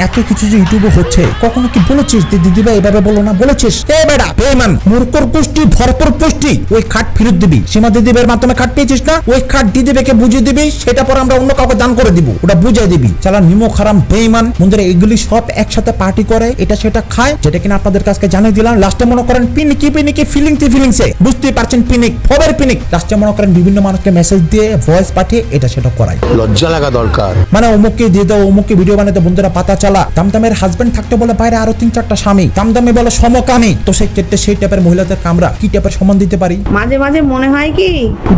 এত কিছু যে ইউটিউবে হচ্ছে, কখনো কি বলেছিস দিদি ভাই এভাবে বলো না? বলেছিস? এ বেটা বেঈমান, মূর্খর পুষ্টি, ভরপুর পুষ্টি, ওই খাট ফেরত দিবি। সীমা দিদি ভাইয়ের মাধ্যমে খাট পেয়েছিস না, ওই খাট দিদি ভাইকে বুঝিয়ে দিবি, সেটা পর আমরা অন্য কাউকে দান করে দিব, ওটা বুঝিয়ে দিবি। চালা নিমো খারাম বেঈমান। বন্ধুরা এগুলি সব একসাথে পার্টি করে, এটা সেটা খায়, যেটা কিনা আপনাদের কাছে জানিয়ে দিলাম। লাস্টে মনে করেন পিনিকি ফিলিংসে, বুঝতেই পারছেন, পিনিক ফবের পিনিক। লাস্টে মনে করেন বিভিন্ন মানুষকে মেসেজ দিয়ে ভয়েস পাঠিয়ে এটা সেটা করায়। লজ্জা লাগা দরকার। মানে অমুককে দিয়ে দাও, অমুককে ভিডিও বানাতে। বন্ধুরা পাতা চালা দামদামের হাজবেন্ড থাকতে বলে বাইরে আরো 3-4টা স্বামী, দামদামে বলে সমকামী। তো সেই ক্ষেত্রে সেই টাইপের মহিলাদের আমরা কি টাইপের সম্মান দিতে পারি? মাঝে মাঝে মনে হয় কি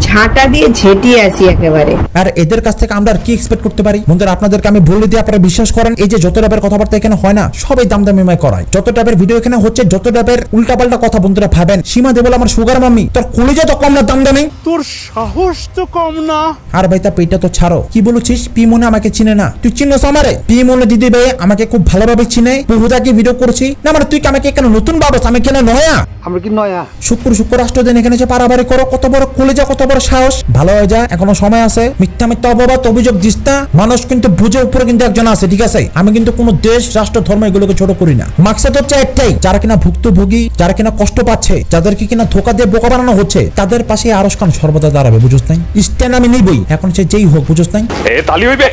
ঝাঁটা দিয়ে ঝেঁটিয়ে আসি একেবারে। আর এদের কাছ থেকে আমরা আর কি এক্সপেক্ট করতে পারি? বন্ধুরা আপনাদেরকে আমি বলে দিই, আপনারা বিশ্বাস করেন, এই যে যত টাইপের কথাবার্তা এখানে হয় না, সবাই দামদামিমায় করায়। যত টাইপের ভিডিও এখানে হচ্ছে, যত টাইপের উল্টাপাল্টা কথা, বন্ধুরা ভাবেন সীমা দে বলে আমার সুগার মাম্মি, তোর কলিজা তো কম না দামদামি, তোর সাহস তো কম না। আর ভাই তা পেটা তো ছাড়ো, কি বলেছিস? পি মনে আমাকে চিনে না, তুই চিনস আমারে? পি মনে দিদি ভাই আমাকে খুব ভালোভাবে চিনে, বহুদাকে ভিডিও করছি না। মানে তুই আমাকে কেন নতুন ভাবস? আমি কেন নয়া? আমরা কি নয়া? শুক্র রাষ্ট্রদিন এখানে যে পারাবারি করো, কত বড় কলিজা, কত বড় সাহস। ভালো হয়ে যা, এখনো সময় আছে। মিথ্যা অপবাদ অভিযোগ দিস না। মানুষ কিন্তু বুঝে উপরে কিন্তু একজন আছে, ঠিক আছে? আমি কিন্তু কোনো দেশ রাষ্ট্র ধর্ম এগুলোকে ছোট করি না। মাকসাদ হচ্ছে একটাই, যারা কিনা ভুক্তভোগী, যারা কিনা কষ্ট পাচ্ছে, যাদেরকে কিনা ধোকা দিয়ে বোকা বানানো হচ্ছে, তাদের পাশে আরশ খান সর্বদা দাঁড়াবে, বুঝছ নাই? স্ট্যান্ড আমি নিবই, এখন সে যেই হোক, বুঝছ নাই? তালি হইবে।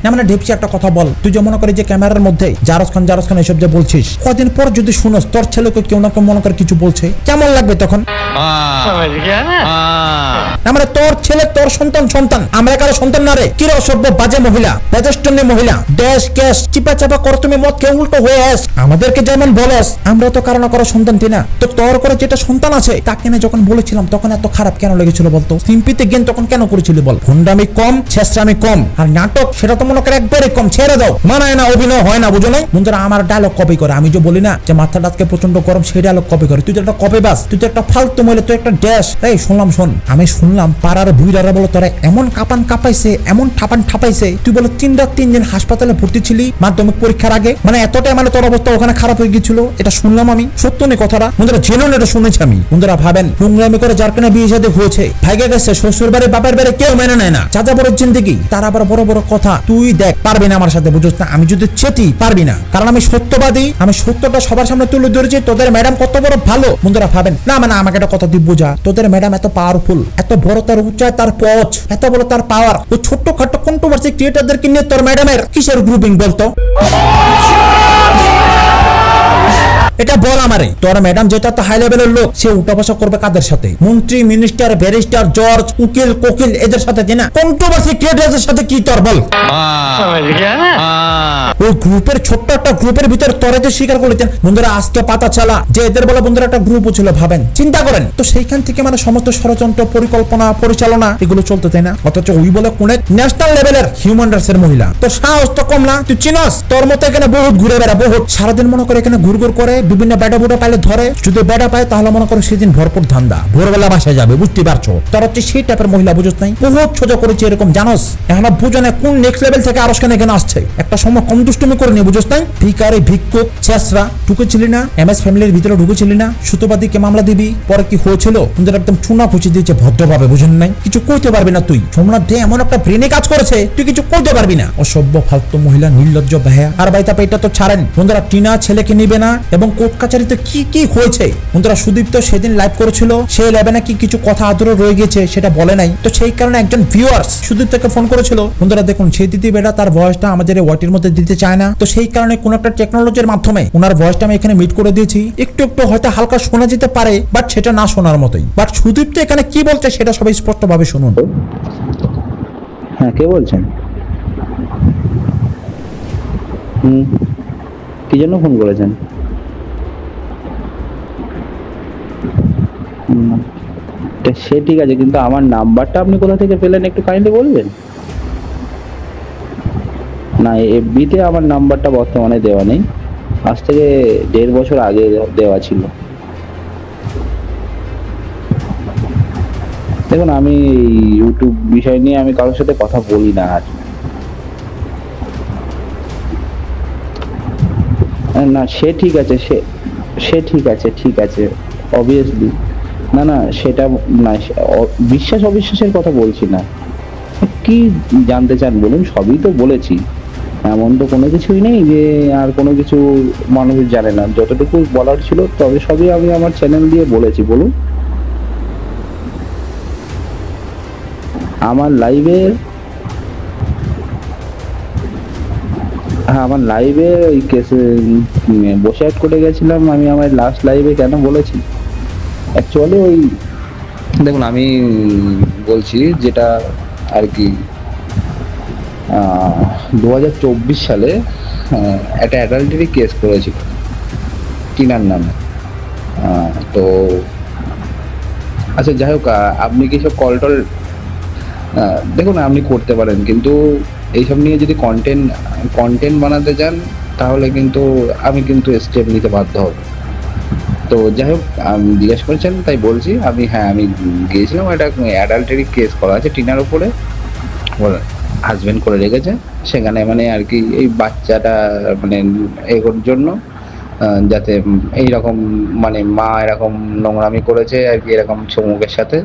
না মানে ঢেপসি একটা কথা বল, তুই যে মনে করি যে ক্যামেরার মধ্যে জারজ খান এসব যে বলছিস, কদিন পর যদি শুনোস তোর ছেলেকে কেউ না কেউ মনে করে কিছু বলছে, কেমন লাগবে তখন? মানে তোর ছেলে তোর সন্তান, আমরা কারো সন্তান না রে। কিরে অসভ্য বাজে মহিলা, বেদষ্টনী মহিলা, দেশ ক্যাশ চিপা চাপা কর তুমি, মত কেউ উল্টো হয়ে আস। আমাদেরকে যেমন বলস, আমরা তো কারো না কারো সন্তান না। তো তোর করে যেটা সন্তান আছে তাকে না যখন বলেছিলাম তখন এত খারাপ কেন লেগেছিল বলতো? সিম্পিতে জ্ঞান তখন কেন করেছিলি বল? ভন্ডামি কম, ছেঁচড়ামি কম, আর নাটক সেটা তো মনে করে একবারে কম। ছেড়ে দাও, মানায় না, অভিনয় হয় না, বুঝো নাই? বন্ধুরা আমার ডায়লগ কপি করে, আমি যে বলি না যে মাথাটা আজকে প্রচন্ড গরম, সেই ডায়লগ কপি করে। তুই তো একটা কপি বাস, তুই তো একটা ফালতু মহিলা, তুই একটা ড্যাশ। এই শুনলাম, শোন, আমি শুনলাম পাড়ার বুইরারা বলো তোরা এমন কাপান কাপাইছে, এমন ঠাপান ঠাপাইছে, তুই বলো 3 রাত 3 দিন হাসপাতালে ভর্তি ছিলি মাধ্যমিক পরীক্ষার আগে। মানে এতটাই মানে তোর অবস্থা ওখানে খারাপ হয়ে গিয়েছিল, এটা শুনলাম আমি। সত্য নেই কথাটা বন্ধুরা, জেনুইন এটা শুনেছি আমি। বন্ধুরা ভাবেন, নোংরামি করে যার কেনা বিয়ে শাদী হয়েছে, ভাইগে গেছে, শ্বশুর বাড়ি বাপের বাড়ি কেউ মেনে নেয় না, চাচা বড় জিন্দেগি, তার আবার বড় বড় কথা। তুই দেখ, পারবি না আমার সাথে, বুঝছ না? আমি যদি চেতি পারবি না, কারণ আমি সত্যবাদী, আমি সত্যটা সবার সামনে তুলে ধরেছি। তোদের ম্যাডাম কত বড় ভালো বন্ধুরা ভাবেন না, মানে আমাকে একটা কথা দিব যা, তোদের ম্যাডাম এত পাওয়ারফুল, এত বড় তার উচ্চায়, তার পচ এত বড়, তার পাওয়ার। ও ছোট্ট খাট্ট কন্ট্রোভার্সি ক্রিয়েটরদেরকে নিয়ে তোর ম্যাডামের কিসের গ্রুপিং বলতো? এটা বল আমারে, তোর ম্যাডাম যেটা তো হাই লেভেলের লোক, সে উঠা বসা করবে কাদের সাথে? মন্ত্রী, মিনিস্টার, ব্যারিস্টার, জজ, উকিল, কোকিল, এদের সাথে না, কন্ট্রোভার্সি ক্রিয়েটরদের সাথে কি তোর বল? ওই গ্রুপের ছোট্ট একটা গ্রুপের ভিতর তোরা যে স্বীকার করলেন বন্ধুরা, আজকে পাতা চালা যে এদের বলে বন্ধুরা একটা গ্রুপও ছিল, ভাবেন, চিন্তা করেন তো। সেইখান থেকে মানে সমস্ত ষড়যন্ত্র, পরিকল্পনা, পরিচালনা এগুলো চলতে, তাই না? অথচ ওই বলে কোন ন্যাশনাল লেভেলের হিউম্যান রাইটস এর মহিলা। তো সাহস তো কম না, তুই চিনস? তোর মতো এখানে বহুত ঘুরে বেড়া, বহুত সারাদিন মনে করে এখানে ঘুর করে বিভিন্ন বেটা বুটা পাইলে ধরে, যদি বেটা পায় তাহলে মনে করো সেদিন ভরপুর ধান্দা, ভোরবেলা বাসায় যাবে, বুঝতে পারছো? তার হচ্ছে সেই টাইপের মহিলা, বুঝছ নাই? বহুত সোজা করেছে এরকম, জানোস? এখন বুঝো না কোন নেক্সট লেভেল থেকে আরো এখানে আসছে। একটা সময় কম দুষ্টুমি করে নিয়ে, বুঝছ নাই? ভিকারি, ভিক্ষুক, চেসরা ঢুকেছিলি না, এমএস ফ্যামিলির ভিতরে ঢুকেছিলি না, সুতোবাদীকে মামলা দিবি, পরে কি হয়েছিল? তোদের একদম চুনা খুঁচি দিয়েছে ভদ্রভাবে, বুঝেন নাই? কিছু কইতে পারবি না তুই। সোমনাথ দে এমন একটা ব্রেনে কাজ করেছে, তুই কিছু কইতে পারবি না। অসভ্য ফালতু মহিলা, নির্লজ্জ ভাইয়া। আর ভাই তাপে এটা তো ছাড়েন বন্ধুরা, টিনা ছেলেকে নিবে না এবং কোর্ট কাছারিতে কি কি হয়েছে বন্ধুরা। সুদীপ্ত সেদিন লাইভ করেছিল, সেই লাইভে নাকি কিছু কথা আদরও রয়ে গেছে, সেটা বলে নাই। তো সেই কারণে একজন ভিউয়ার্স সুদীপ্তকে ফোন করেছিল। বন্ধুরা দেখুন, সেই দিদি বেটা তার ভয়েসটা আমাদের ওয়াটির মধ্যে দিতে চায় না। তো সেই কারণে কোন একটা টেকনোলজির মাধ্যমে ওনার ভয়েসটা আমি এখানে মিট করে দিয়েছি। একটু একটু হয়তো হালকা শোনা যেতে পারে, বাট সেটা না শোনার মতোই। বাট সুদীপ্ত এখানে কি বলছে সেটা সবাই স্পষ্ট ভাবে শুনুন। হ্যাঁ, কে বলছেন? কি জন্য ফোন করেছেন? সে ঠিক আছে, কিন্তু আমার নাম্বারটা আপনি কোথা থেকে পেলেন একটু কাইন্ডলি বলবেন? না, এফবিতে আমার নাম্বারটা বর্তমানে দেওয়া নেই, আজ থেকে 1.5 বছর আগে দেওয়া ছিল। দেখুন, আমি ইউটিউব বিষয় নিয়ে আমি কারোর সাথে কথা বলি না। আর না, সে ঠিক আছে, সে ঠিক আছে অবভিয়াসলি। না, সেটা না, বিশ্বাস অবিশ্বাসের কথা বলছি না। কি জানতে চান বলুন? সবই তো বলেছি, এমন তো কোনো কিছুই নেই যে আর কোনো কিছু মানুষ জানে না। যতটুকু বলার ছিল তবে সবই আমি আমার চ্যানেল দিয়ে বলেছি। বলুন, আমার লাইভে, হ্যাঁ, আমার লাইভে ওই কেসে বসে অ্যাড করে গেছিলাম। আমি আমার লাস্ট লাইভে কেন বলেছি অ্যাকচুয়ালি, ওই দেখুন আমি বলছি যেটা আর কি 2024 সালে একটা অ্যাডাল্টারি কেস করেছিল টিনার নামে। তো আচ্ছা, যাই হোক, আপনি কি সব কল টল দেখুন আপনি করতে পারেন, কিন্তু এইসব নিয়ে যদি কন্টেন্ট বানাতে চান তাহলে কিন্তু আমি কিন্তু স্টেপ নিতে বাধ্য হব। তো যাই হোক, আমি জিজ্ঞেস করেছেন তাই বলছি। আমি গিয়েছিলাম, একটা অ্যাডাল্টারি কেস করা আছে টিনার উপরে, ওর হাজবেন্ড করে রেখেছে সেখানে, মানে আর কি এই বাচ্চাটা মানে এগোর জন্য, যাতে এইরকম মানে মা এরকম নোংরামি করেছে আর কি এরকম চমুকের সাথে,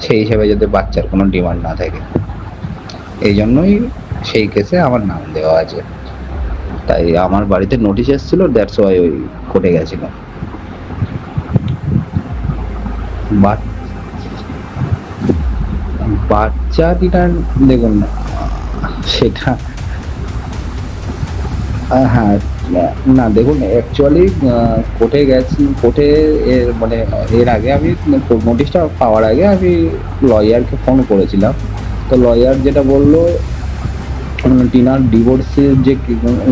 সেই হিসেবে যাতে বাচ্চার কোনো ডিমান্ড না থাকে, এই জন্যই সেই কেসে আমার নাম দেওয়া আছে। তাই আমার বাড়িতে নোটিশ এসেছিল, দ্যাটস ওয়াই ওই কোর্টে গেছিলাম। বাচ্চা টিটার দেখুন, সেটা হ্যাঁ, না দেখুন অ্যাকচুয়ালি কোর্টে গেছি, কোর্টে এর মানে এর আগে আমি নোটিশটা পাওয়ার আগে আমি লয়ারকে ফোন করেছিলাম। তো লয়ার যেটা বললো, টিনার ডিভোর্সের যে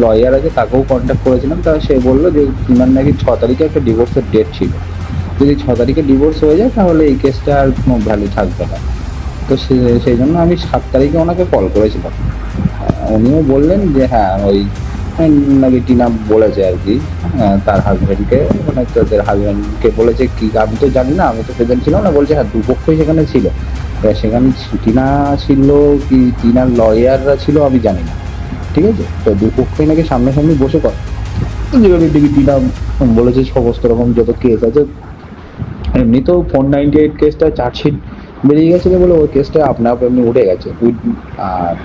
লয়ার আছে তাকেও কন্ট্যাক্ট করেছিলাম, তা সে বললো যে টিনার নাকি 6 তারিখে একটা ডিভোর্সের ডেট ছিল, যদি 6 তারিখে ডিভোর্স হয়ে যায় তাহলে এই কেসটা আর কোনো ভ্যালু থাকবে না। তো সেই জন্য আমি 7 তারিখে ওনাকে কল করেছিলাম। উনিও বললেন যে হ্যাঁ ওই নাকি টিনা বলেছে আর কি, তার হাজব্যান্ডকে, মানে তাদের হাজব্যান্ডকে বলেছে কি, আমি তো জানি না, আমি তো প্রেজেন্ট ছিলাম না, বলছে হ্যাঁ দুপক্ষই সেখানে ছিল। সেখানে টিনা ছিল কি টিনার লয়াররা ছিল আমি জানি না, ঠিক আছে। তো দুপক্ষই নাকি সামনাসামনি বসে কথা, যেখানে দেখি টিনা বলেছে সমস্ত রকম যত কেস আছে, এমনি তো 498 কেসটা চার্জশিট বেরিয়ে গেছিলো বলে ওই কেসটা আপনা আপ এমনি উঠে গেছে। আর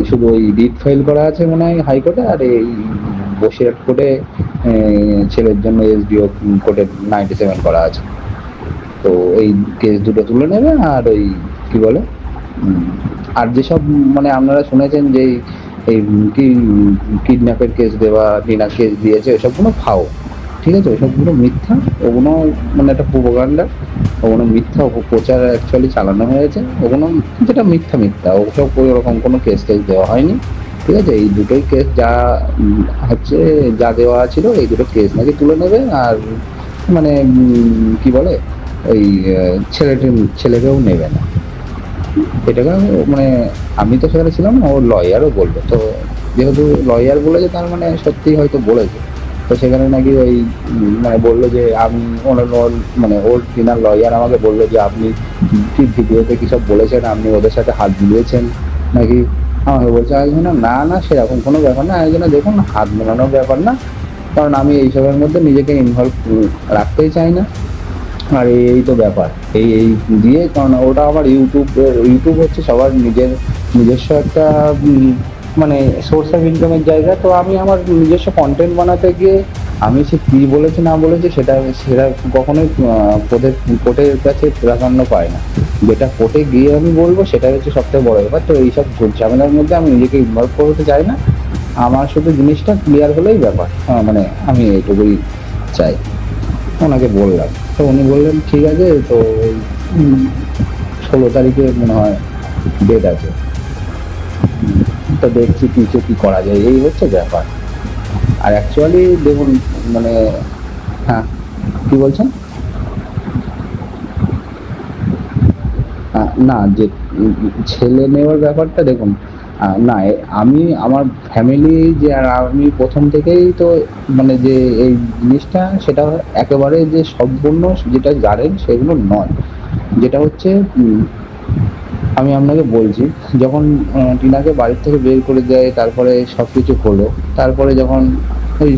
শুধু ওই রিট ফাইল করা আছে মনে হয় হাইকোর্টে, আর এই বসিরহাট কোর্টে ছেলের জন্য এসডিও কোর্টে 97 করা আছে। তো এই কেস দুটো তুলে নেবে, আর ওই কি বলে আর যেসব মানে আপনারা শুনেছেন যে এই কি কিডন্যাপের কেস দেওয়া, টিনা কেস দিয়েছে, ওইসবগুলো ফাও, ঠিক আছে, ওইসবগুলো মিথ্যা, ওগুলো মানে একটা প্রোপাগান্ডা, ওগুলো মিথ্যা প্রচার অ্যাকচুয়ালি চালানো হয়েছে, ওগুলো যেটা মিথ্যা ওসব ওরকম কোনো কেস দেওয়া হয়নি, ঠিক আছে। এই দুটোই কেস যা হচ্ছে যা দেওয়া ছিল এই দুটো কেস নাকি তুলে নেবে, আর মানে কি বলে ওই ছেলেকেও নেবে না, এটাকে মানে আমি তো সেখানে ছিলাম না, ওর লয়ারও বললো। তো যেহেতু লয়ার বলেছে তার মানে সত্যি হয়তো বলেছে। তো সেখানে নাকি ওই মানে বললো যে আমি মানে ওর টিনার লয়ার আমাকে বললো যে আপনি কি ভিডিওতে কী সব বলেছেন, আপনি ওদের সাথে হাত মিলিয়েছেন নাকি, আমাকে বলছে না না সেরকম কোনো ব্যাপার না, একজনে দেখুন হাত মেলানোর ব্যাপার না, কারণ আমি এইসবের মধ্যে নিজেকে ইনভলভ রাখতেই চাই না, আর এই তো ব্যাপার এই দিয়ে, কারণ ওটা আমার ইউটিউব হচ্ছে সবার নিজস্ব একটা মানে সোর্স অফ ইনকামের জায়গা। তো আমি আমার নিজস্ব কন্টেন্ট বানাতে গিয়ে আমি সে কী বলেছে না বলেছে সেটা কখনোই কোর্টের কাছে প্রাধান্য পায় না, যেটা কোর্টে গিয়ে আমি বলবো সেটাই হচ্ছে সবথেকে বড় ব্যাপার। তো এইসব ঝামেলার মধ্যে আমি নিজেকে ইনভলভ করতে চাই না, আমার শুধু জিনিসটা ক্লিয়ার হলেই ব্যাপার, মানে আমি এইটুকুই চাই, ওনাকে বললাম। তো উনি বললেন ঠিক আছে, তো 16 তারিখে মনে হয় ডেট আছে, তো দেখছি কিছু কি করা যায়, এই হচ্ছে ব্যাপার। আর অ্যাকচুয়ালি দেখুন মানে হ্যাঁ কি বলছেন, না যে ছেলে নেওয়ার ব্যাপারটা দেখুন, না আমি আমার ফ্যামিলি যে, আর আমি প্রথম থেকেই তো মানে যে এই জিনিসটা সেটা একেবারে যে সম্পূর্ণ যেটা জানেন সেগুলো নয়, যেটা হচ্ছে আমি আপনাকে বলছি, যখন টিনাকে বাড়ির থেকে বের করে দেয়, তারপরে সব কিছু হলো, তারপরে যখন ওই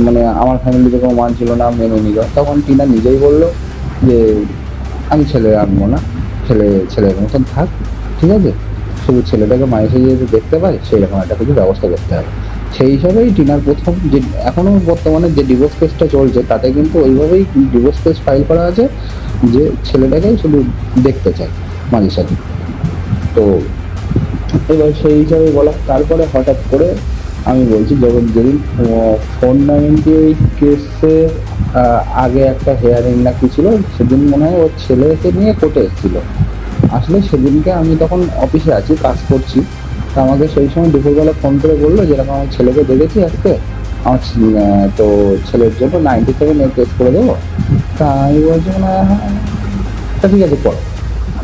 মানে আমার ফ্যামিলি থেকে মানছিল না, মেনে নিল, তখন টিনা নিজেই বললো যে আমি ছেলে আনবো না, ছেলের মতন থাক, ঠিক আছে, শুধু ছেলেটাকে মায়ের যদি দেখতে পাই সেইরকম একটা কিছু ব্যবস্থা করতে হবে। সেই হিসাবেই টিনার প্রথম যে এখনো বর্তমানে যে ডিভোর্স কেসটা চলছে তাতে কিন্তু ওইভাবেই ডিভোর্স কেস ফাইল করা আছে যে ছেলেটাকে শুধু দেখতে চায় মাঝে সাথে। তো এবার সেই হিসাবে বলা, তারপরে হঠাৎ করে আমি বলছি যখন যেদিন 498 কেসে আগে একটা হেয়ারিং না কি ছিল, সেদিন মনে হয় ওর ছেলেকে নিয়ে কোর্টে এসেছিল, আসলে সেদিনকে আমি তখন অফিসে আছি, কাজ করছি, তো আমাকে সেই সময় দুপুরবেলা ফোন করে বললো যেরকম আমার ছেলেকে দেখেছি আজকে, আমার তো ছেলের জন্য 97 কেস করে দেবো। তা আমি বলছি হ্যাঁ তা ঠিক আছে করো।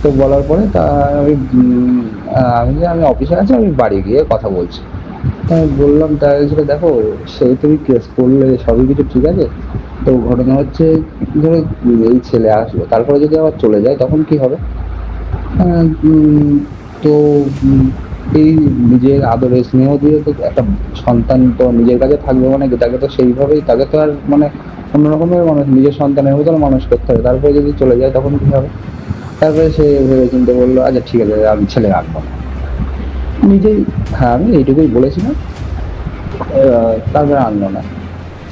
তো বলার পরে তা আমি অফিসে আছি, আমি বাড়ি গিয়ে কথা বলছি, তাই বললাম তার কাছে দেখো সেই তুমি কেস করলে সবই কিছু ঠিক আছে, তো ঘটনা হচ্ছে ধরো এই ছেলে আসলো তারপরে যদি আবার চলে যায় তখন কি হবে, তো এই নিজের আদরে স্নেহ দিয়ে তো একটা সন্তান তো নিজের কাছে থাকবে, মানে তাকে তো সেইভাবেই তাকে তো আর মানে অন্যরকমের মানুষ নিজের সন্তানের মতো মানুষ করতে হবে, তারপরে যদি চলে যায় তখন কি হবে। তারপরে সে ভেবে চিন্তে বললো আচ্ছা ঠিক আছে আমি ছেলে রাখবো না, নিজেই, হ্যাঁ আমি এইটুকুই বলেছিলাম, তারপরে আনলো না।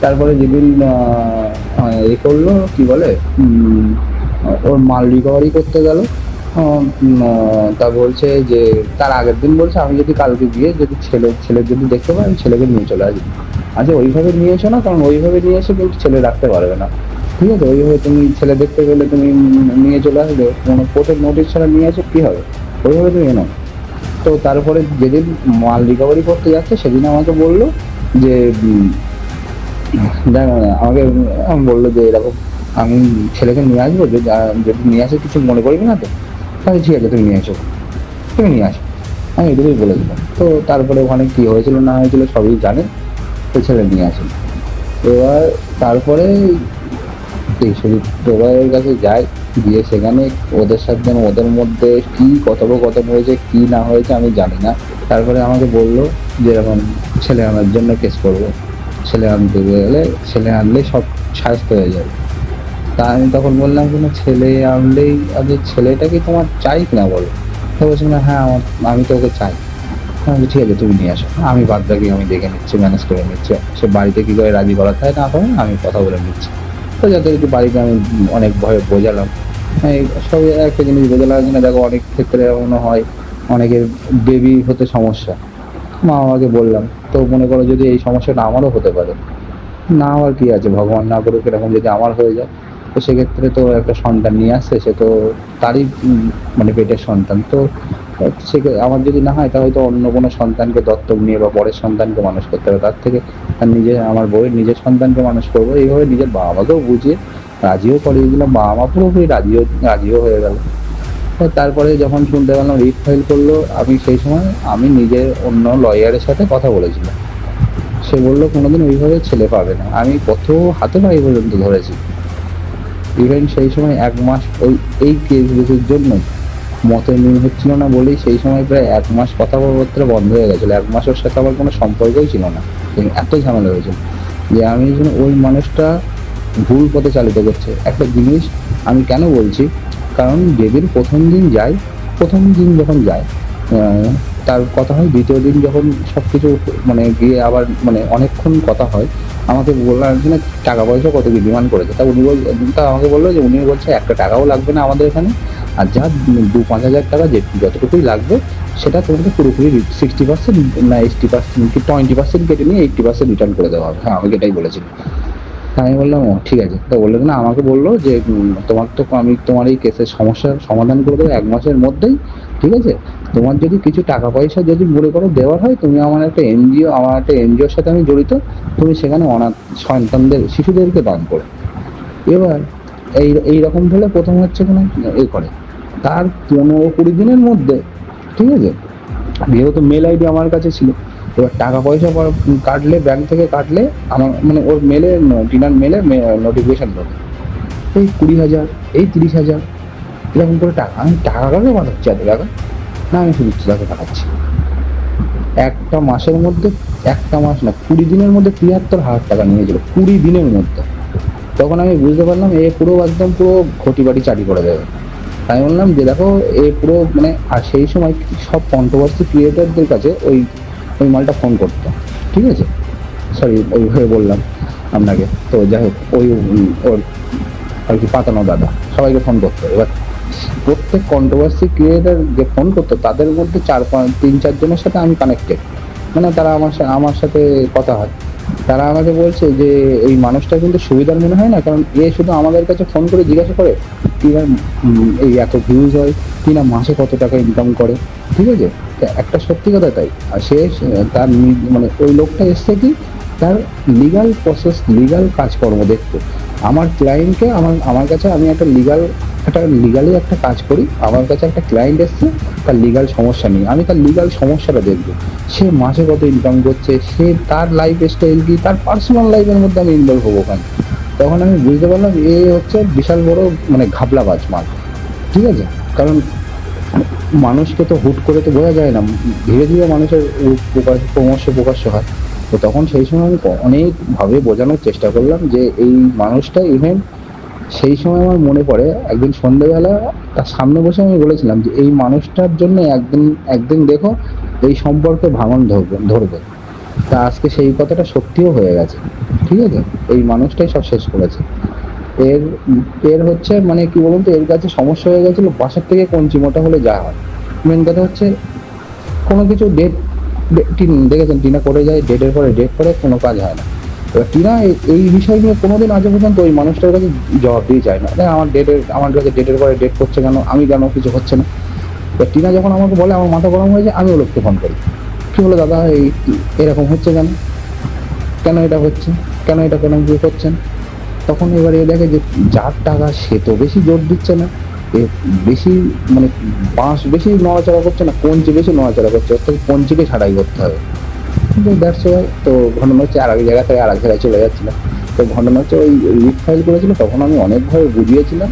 তারপরে যেদিন এ করলো কি বলে ওর মাল রিকভারি করতে গেল, তা বলছে যে তার আগের দিন বলছে আমি যদি কালকে গিয়ে যদি ছেলে যদি দেখতে পাই আমি ছেলেকে নিয়ে চলে আসবো। আচ্ছা ওইভাবে নিয়ে এসো না, কারণ ওইভাবে নিয়ে এসে কিন্তু ছেলে রাখতে পারবে না, ঠিক আছে? ওইভাবে তুমি ছেলে দেখতে গেলে তুমি নিয়ে চলে আসবে, কোনো কোর্টের নোটিশ ছাড়া নিয়ে আসো কী হবে, ওইভাবে তুমি এনো। তো তারপরে যেদিন মাল রিকভারি করতে যাচ্ছে সেদিন আমাকে বললো যে আমাকে বললো যে এরকম আমি ছেলেকে নিয়ে আসবো, যদি নিয়ে আসে কিছু মনে করবি না তো, তাহলে ঠিক আছে তুমি নিয়ে এসো, তুমি নিয়ে আসো, আমি এটুকুই বলেছিলাম। তো তারপরে ওখানে কী হয়েছিল না হয়েছিল সবই জানে, তো ছেলে নিয়ে আসে। এবার তারপরে এই শরীর প্রবাহের কাছে যায়, গিয়ে সেখানে ওদের সাথে ওদের মধ্যে কী কথোপকথন হয়েছে কী না হয়েছে আমি জানি না। তারপরে আমাকে বললো যে এরকম ছেলে আনার জন্য কেস করবো, ছেলে আনতে গেলে ছেলে আনলে সব সাহায্য হয়ে যাবে। তা আমি তখন বললাম কিনা ছেলে আনলেই আজ ছেলেটা কি তোমার চাই কিনা বলো? তো বলছি না হ্যাঁ আমি তো ওকে চাই। আমি ঠিক আছে তুমি নিয়ে আসো, আমি বাদ বাকি আমি দেখে নিচ্ছি, ম্যানেজ করে নিচ্ছি, সে বাড়িতে কী করে রাজি করাতে হয় না হয় আমি কথা বলে নিচ্ছি। তো যাতে একটু বাড়িতে আমি অনেক ভয়ে বোঝালাম, সব একটা জিনিস বোঝালাম কিনা দেখো অনেক ক্ষেত্রে এমনও হয় অনেকের বেবি হতে সমস্যা, মা আমাকে বললাম তো মনে করো যদি এই সমস্যাটা আমারও হতে পারে, না আমার কি আছে, ভগবান না করুক এরকম যদি আমার হয়ে যায়, তো সেক্ষেত্রে তো একটা সন্তান নিয়ে আসছে, সে তো তারই মানে পেটের সন্তান, তো সে আমার যদি না হয় তাহলে তো অন্য কোনো সন্তানকে দত্তক নিয়ে বা পরের সন্তানকে মানুষ করতে হবে, তার থেকে তার আমার বউয়ের নিজের সন্তানকে মানুষ করবো। এইভাবে নিজের বাবা মাকেও বুঝিয়ে রাজিও করিয়ে দিলাম, বাবা মা পুরোপুরি রাজিও হয়ে গেল। তারপরে যখন শুনতে পেলাম রিট ফাইল করলো, আমি সেই সময় আমি নিজে অন্য লয়ারের সাথে কথা বলেছিলাম, সে বললো কোনোদিন ওইভাবে ছেলে পাবে না। আমি কত হাতে পাই পর্যন্ত ধরেছি, ইভেন সেই সময় 1 মাস এই কেসের জন্য মতের মিল হচ্ছিল না বলেই সেই সময় প্রায় 1 মাস কথাবার্তা বন্ধ হয়ে গেছিলো। 1 মাস ওর সাথে আমার কোনো সম্পর্কই ছিল না, এত ঝামেলা হয়েছিল যে আমি ওই মানুষটা ভুল পথে চালিত করছে। একটা জিনিস আমি কেন বলছি, কারণ যেদিন প্রথম দিন যখন যায় তার কথা হয়, দ্বিতীয় দিন যখন সব কিছু মানে গিয়ে আবার মানে অনেকক্ষণ কথা হয়, আমাকে বললাম যে টাকা পয়সা কত কি ডিমান্ড করেছে, তা আমাকে বললো যে উনি বলছে একটা টাকাও লাগবে না আমাদের এখানে, আর যা 2-5 হাজার টাকা যতটুকুই লাগবে সেটা তোমাকে পুরোপুরি 60% না 80% কি 20% কেটে নিয়ে 80% রিটার্ন করে দেওয়া হবে। হ্যাঁ আমাকে এটাই বলেছিল। আমি বললাম ও ঠিক আছে। তো বললো না, আমাকে বললো যে আমি তোমার এই কেসের সমস্যার সমাধান করে দেবো 1 মাসের মধ্যেই, ঠিক আছে? তোমার যদি কিছু টাকা পয়সা যদি মনে করো দেওয়ার হয়, তুমি আমার একটা এনজিওর সাথে আমি জড়িত, তুমি সেখানে অনাথ শিশুদেরকে দান করো। এবার এইরকম বলে প্রথম হচ্ছে কোনো করে তার 15-20 দিনের মধ্যে, ঠিক আছে, যেহেতু মেল আইডি আমার কাছে ছিল, এবার টাকা পয়সা কাটলে ব্যাংক থেকে কাটলে আমার মানে ওর ডিনার মেলে নোটিফিকেশান দেবে এই 20,000 এই 30,000 এরকম করে টাকা। আমি টাকা কাকে পাঠাচ্ছি এত টাকা? না আমি শুধু টাকা পাঠাচ্ছি। একটা মাসের মধ্যে, একটা মাস না 20 দিনের মধ্যে 73,000 টাকা নিয়েছিল, 20 দিনের মধ্যে। তখন আমি বুঝতে পারলাম এ পুরো একদম পুরো ঘটি বাটি চাটি করে দেবে। আমি বললাম যে দেখো এ পুরো মানে, আর সেই সময় সব কন্ট্রোভার্সি ক্রিয়েটারদের কাছে ওই মালটা ফোন করতো, ঠিক আছে, সরি ওইভাবে বললাম আপনাকে। তো যাই হোক ওর আর কি পাতানো দাদা সবাইকে ফোন করতো। এবার প্রত্যেক কন্ট্রোভার্সি ক্রিয়েটার যে ফোন করতো তাদের মধ্যে 3-4 জনের সাথে আমি কানেক্টেড, মানে তারা আমার সাথে কথা হয়। তারা আমাকে বলছে যে এই মানুষটা কিন্তু সুবিধার মনে হয় না, কারণ এ শুধু আমাদের কাছে ফোন করে জিজ্ঞাসা করে কি না এই এত ভিউজ হয়, কি না মাসে কত টাকা ইনকাম করে, ঠিক আছে? একটা সত্যি কথা তাই। আর সে তার মানে ওই লোকটা এসছে কি তার লিগাল প্রসেস, লিগাল কাজকর্ম দেখতে। আমার ক্লায়েন্টকে আমার কাছে, আমি একটা লিগালি একটা কাজ করি, আমার কাছে একটা ক্লায়েন্ট এসছে তার লিগাল সমস্যা নিয়ে, আমি তার লিগাল সমস্যাটা দেখবো, সে মাসে কত ইনকাম করছে, সে তার লাইফ স্টাইল কি, তার পার্সোনাল লাইফের মধ্যে আমি ইনভলভ হবো ওখানে। তখন আমি বুঝতে পারলাম এ হচ্ছে বিশাল বড় মানে ঘাবলাবাজ মাল, ঠিক আছে? কারণ মানুষকে তো হুট করে তো বোঝা যায় না, ধীরে ধীরে মানুষের প্রকাশ্য হয়। তো তখন সেই সময় আমি অনেকভাবে বোঝানোর চেষ্টা করলাম যে এই মানুষটা, ইভেন সেই সময় আমার মনে পড়ে একদিন সন্ধ্যেবেলা তার সামনে বসে আমি বলেছিলাম যে এই মানুষটার জন্য একদিন দেখো এই সম্পর্কে ভাঙন ধরবে। তা আজকে সেই কথাটা সত্যিও হয়ে গেছে, ঠিক আছে? এই মানুষটাই সব শেষ করেছে। এর এর হচ্ছে মানে কি বলুন তো, এর কাছে সমস্যা হয়ে গেছিল বাসার থেকে কঞ্চি মোটা হলে যা হয়। মেন কথা হচ্ছে কোনো কিছু ডেট দেখেছেন টিনা করে যায়, ডেটের পরে ডেট করে কোনো কাজ হয় না। এবার টিনা এই বিষয় নিয়ে কোনোদিন আজ পর্যন্ত ওই মানুষটার কাছে জবাব দিয়ে যায় না, আমার কাছে ডেটের পরে ডেট করছে কেন, আমি কেন কিছু হচ্ছে না। এবার টিনা যখন আমাকে বলে আমার মাথা গরম হয়ে যায়, আমি ওলোককে ফোন করি, কি হলো দাদা এরকম হচ্ছে কেন, কেন এটা হচ্ছে, কেন বিয়ে করছেন। তখন এবারে দেখে যে যার টাকা সে তো বেশি জোর দিচ্ছে না, এ বেশি মানে বাঁশ বেশি নড়াচড়া করছে না, কঞ্চি বেশি নড়াচড়া করছে, অর্থাৎ কঞ্চিকে ছাড়াই করতে হবে। কিন্তু দ্যাটস ওয়াই তো ঘটনা হচ্ছে আর এক জায়গা থেকে আর এক জায়গায় চলে যাচ্ছিলাম। তো ঘটনা হচ্ছে ওই রিট ফাইল করেছিল, তখন আমি অনেকভাবে বুঝিয়েছিলাম।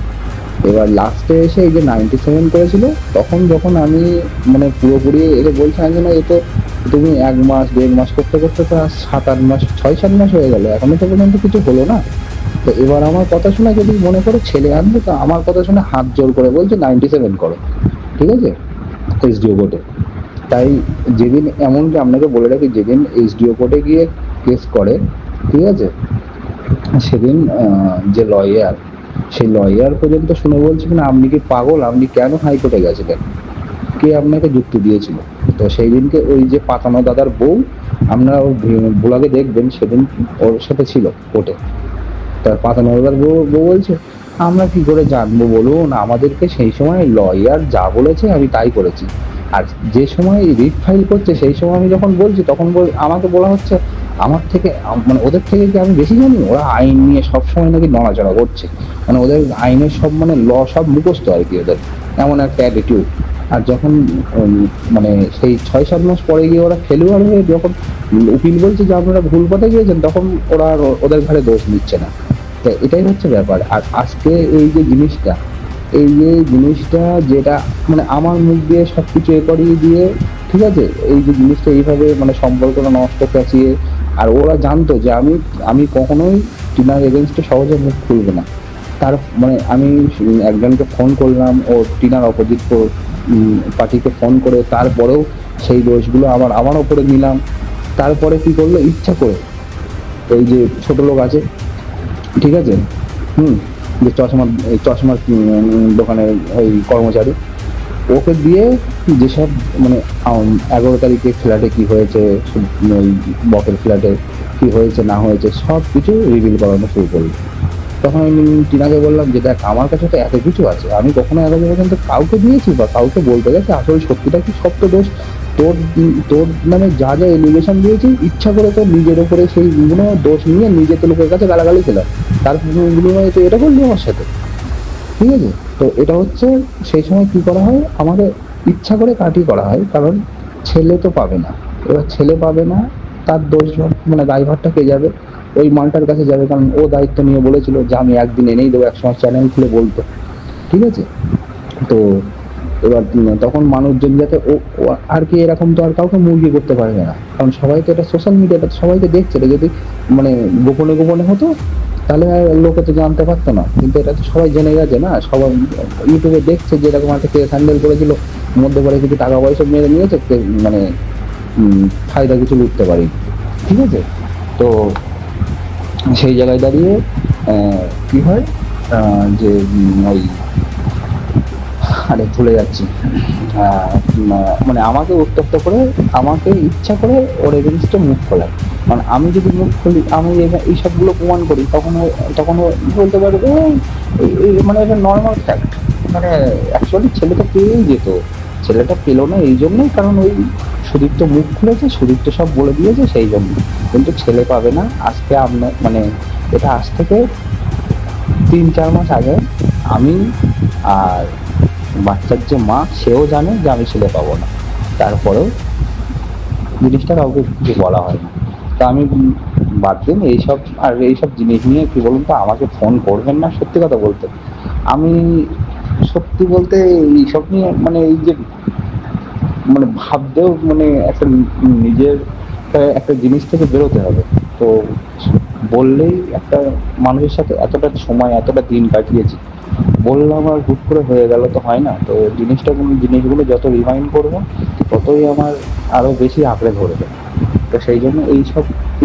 এবার লাস্টে এসে এই যে 97 করেছিল, তখন যখন আমি মানে পুরোপুরি একে বলছি আমি না, এ তো তুমি 1 মাস 1.5 মাস করতে করতে তো 7-8 মাস 6-7 মাস হয়ে গেল, এখনো তো পর্যন্ত কিছু হলো না। তো এবার আমার কথা শুনে যদি মনে করে ছেলে আনবে, তো আমার কথা শুনে হাত জোর করে বলছে 97 করো, ঠিক আছে এসডিও কোর্টে। তাই যেদিন এমনকি আপনাকে বলে রাখি, যেদিন এসডিও কোর্টে গিয়ে কেস করে, ঠিক আছে, সেদিন যে লয়ার, সেই লয়ার পর্যন্ত শুনে বলছে কিনা আপনি কি পাগল, আপনি কেন হাইকোর্টে গেছিলেন, কে আপনাকে যুক্তি দিয়েছিল। তো সেই দিনকে ওই যে পাতানো দাদার বউ, আপনারা ব্লগে দেখবেন, সেদিন ওর সাথে ছিল কোর্টে। তার পাতানো দাদার বউ বলছে আমরা কি করে জানবো বলুন, আমাদেরকে সেই সময় লয়ার যা বলেছে আমি তাই করেছি। আর যে সময় রিট ফাইল করছে সেই সময় আমি যখন বলছি, তখন আমাকে বলা হচ্ছে আমার থেকে মানে ওদের থেকে কি আমি বেশি জানি, ওরা আইন নিয়ে সবসময় নাকি নড়াচড়া করছে, মানে ওদের আইনের সব মানে ল সব মুখস্থ আর কি, ওদের এমন একটা অ্যাটিটিউড। আর যখন মানে সেই 6-7 মাস পরে গিয়ে ওরা ফেলুয়ার হয়ে যখন উকিল বলছে যে আপনারা ভুল পথে গিয়েছেন, তখন ওরা ওদের ঘাড়ে দোষ নিচ্ছে না। তো এটাই হচ্ছে ব্যাপার। আর আজকে এই যে জিনিসটা যেটা মানে আমার মুখ দিয়ে সবকিছু করিয়ে দিয়ে, ঠিক আছে, এই যে জিনিসটা এইভাবে মানে সম্পর্কটা নষ্ট কাচিয়ে, আর ওরা জানতো যে আমি কখনোই টিনার এগেনস্টে সহজে মুখ খুলবে না। তার মানে আমি একজনকে ফোন করলাম, ও টিনার অপোজিট পার্টিকে ফোন করে, তারপরেও সেই দোষগুলো আমার ওপরে নিলাম। তারপরে কি করলো, ইচ্ছা করে ওই যে ছোট লোক আছে, ঠিক আছে, যে চশমার দোকানের ওই কর্মচারী, ওকে দিয়ে যেসব মানে 11 তারিখে ফ্ল্যাটে কি হয়েছে, ওই বকের ফ্ল্যাটে কি হয়েছে না হয়েছে সব কিছু রিভিল করানো শুরু করলো। তখন আমি টিনাকে বললাম যে দেখ আমার কাছে তো এত কিছু আছে, আমি কখনো এত পর্যন্ত কাউকে দিয়েছি বা কাউকে বলতে গেছি আসলে সত্যিটা কি, সব তো দোষ তোর নামে যা যা এলিগেশন দিয়েছি, ইচ্ছা করে তোর নিজের উপরে সেইগুলো দোষ নিয়ে নিজে তো লোকের কাছে গালাগালি খেলাম, তার বিনিময়ে তো এটা করলি আমার সাথে, ঠিক আছে। তো এটা হচ্ছে সেই সময় কি করা হয়, আমাকে ইচ্ছা করে কাটিয়ে করা হয়, কারণ ছেলে তো পাবে না। এবার ছেলে পাবে না, তার দোষ মানে দায়ভারটা কে যাবে, ওই মালটার কাছে যাবে, কারণ ও দায়িত্ব নিয়ে বলেছিল যে আমি একদিন এনেই দেবো, একসময় চ্যানেল খুলে বলতো, ঠিক আছে। তো এবার তখন মানুষজন যাতে ও আর কি এরকম তো আর কাউকে মুরগি করতে পারবে না, কারণ সবাই তো এটা সোশ্যাল মিডিয়াটা সবাইকে দেখছে, এটা যদি মানে গোপনে হতো তাহলে লোকে তো জানতে পারতো না, কিন্তু এটা তো সবাই জেনে গেছে না, সবাই ইউটিউবে দেখছে যে এরকম একটা কেস হ্যান্ডেল করেছিল, মধ্যে পরে কিছু টাকা পয়সা মেরে নিয়েছে, মানে ফায়দা কিছু লুটতে পারি, ঠিক আছে। তো সেই জায়গায় দাঁড়িয়ে কি হয় যে ওই আরে ভুলে যাচ্ছি, মানে আমাকে উত্তপ্ত করে, আমাকে ইচ্ছা করে ওর এগেনস্টে মুখ খোলায়, মানে আমি যদি মুখ খুলি, আমি এই সবগুলো প্রমাণ করি, তখন বলতে পারবে মানে এটা নর্মাল ফ্যাক্ট, মানে অ্যাকচুয়ালি ছেলেটা পেয়েই যেত, ছেলেটা পেলো না এই জন্যই, কারণ ওই সুদীপ্ত মুখ খুলেছে, সুদীপ্ত সব বলে দিয়েছে সেই জন্য, কিন্তু ছেলে পাবে না। আজকে আপনার মানে এটা আজ থেকে 3-4 মাস আগে আমি আর বাচ্চার যে মা, সেও জানে যে আমি ছেলে পাবো না, তারপরেও জিনিসটা কাউকে কিছু বলা হয় না। তা আমি বাদ দিন এইসব, আর এইসব জিনিস নিয়ে কি বলুন তো, আমাকে ফোন করবেন না। সত্যি কথা বলতে, আমি সত্যি বলতে এইসব নিয়ে মানে এই যে মানে ভাবতেও মানে একটা নিজের একটা জিনিস থেকে বেরোতে হবে। তো বললেই একটা মানুষের সাথে এতটা সময় এতটা দিন কাটিয়েছি, বললাম আর হুট করে হয়ে গেল তো হয় না। তো জিনিসগুলো যত রিমাইন্ড করবো ততই আমার আরো বেশি আঁকড়ে ধরবে। তো সেই জন্য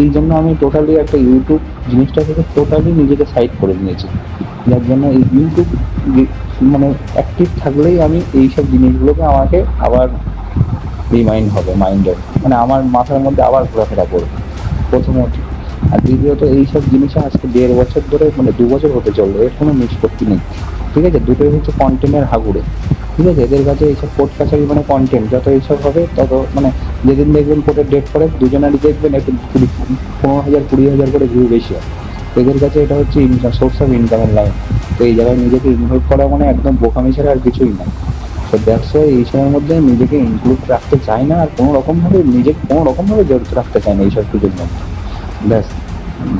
এই জন্য আমি টোটালি একটা ইউটিউব জিনিসটা থেকে টোটালি নিজেকে সাইড করে নিয়েছি, যার জন্য এই ইউটিউব মানে অ্যাক্টিভ থাকলেই আমি এইসব জিনিসগুলোকে আমাকে আবার রিমাইন্ড হবে মাইন্ডে, মানে আমার মাথার মধ্যে আবার ঘোরাফেরা করবে প্রথমত। আর দ্বিতীয়ত এইসব জিনিসে আজকে 1.5 বছর ধরে, মানে 2 বছর হতে চললো, এর কোনো নিষ্পত্তি নেই, ঠিক আছে। দুটোই হচ্ছে কন্টেন্টের হাগুড়ে, ঠিক আছে। এদের কাছে এইসব কোর্ট কাছারি মানে কন্টেন্ট, যত এইসব হবে তত মানে যেদিন দেখবেন কোর্টের ডেট করে দুজনেরই দেখবেন একটু 15,000 20,000 করে ভিউ বেশি হয়। এদের কাছে এটা হচ্ছে ইনকাম, সোর্স অফ ইনকামের লাইন। তো এই জায়গায় নিজেকে ইনভলভ করা মানে একদম বোকামি ছাড়া আর কিছুই না। তো দ্যাটস ওয়াই এই সময়ের মধ্যে নিজেকে ইনক্লুড রাখতে চাই না, আর কোনো রকমভাবে জড়িত রাখতে চাই না এইসব কিছুর মধ্যে। ব্যাস,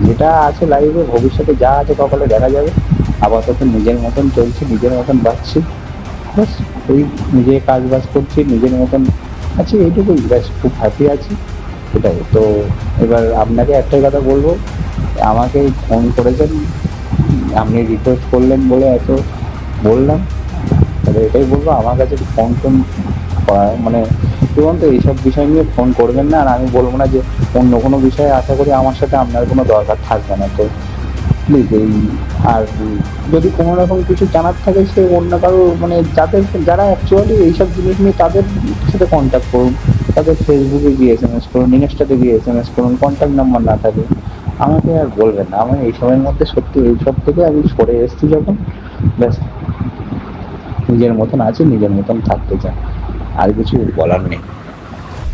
যেটা আছে লাইফে, ভবিষ্যতে যা আছে কপালে দেখা যাবে। আপাতত নিজের মতন চলছি, নিজের মতন বাঁচছি, ব্যাস। ওই নিজে কাজ বাজ করছি, নিজের মতন আছি, এইটুকুই, ব্যাস। খুব হ্যাপি আছি, এটাই। তো এবার আপনাকে একটাই কথা বলবো, আমাকে ফোন করেছেন, আপনি রিকোয়েস্ট করলেন বলে এত বললাম, তবে এটাই বলবো, আমার কাছে ফোন মানে কি বলতো, এইসব বিষয় নিয়ে ফোন করবেন না। আর আমি বলবো না যে অন্য কোনো বিষয়ে, আশা করি আমার সাথে আপনার কোনো দরকার থাকবে না। তো প্লিজ আর যদি কোনো রকম কিছু জানার থাকে, সে অন্য কারো মানে যারা অ্যাকচুয়ালি এইসব জিনিস নিয়ে, তাদের সাথে কন্ট্যাক্ট করুন, তাদের ফেসবুকে গিয়ে SMS করুন, ইনস্টাতে গিয়ে SMS করুন, কন্ট্যাক্ট নাম্বার না থাকে আমাকে আর বলবেন না। আমি এই সময়ের মধ্যে সত্যি এইসব থেকে আমি সরে এসেছি যখন, ব্যাস নিজের মতন আছি, নিজের মতন থাকতে চাই, আর কিছু বলার নেই।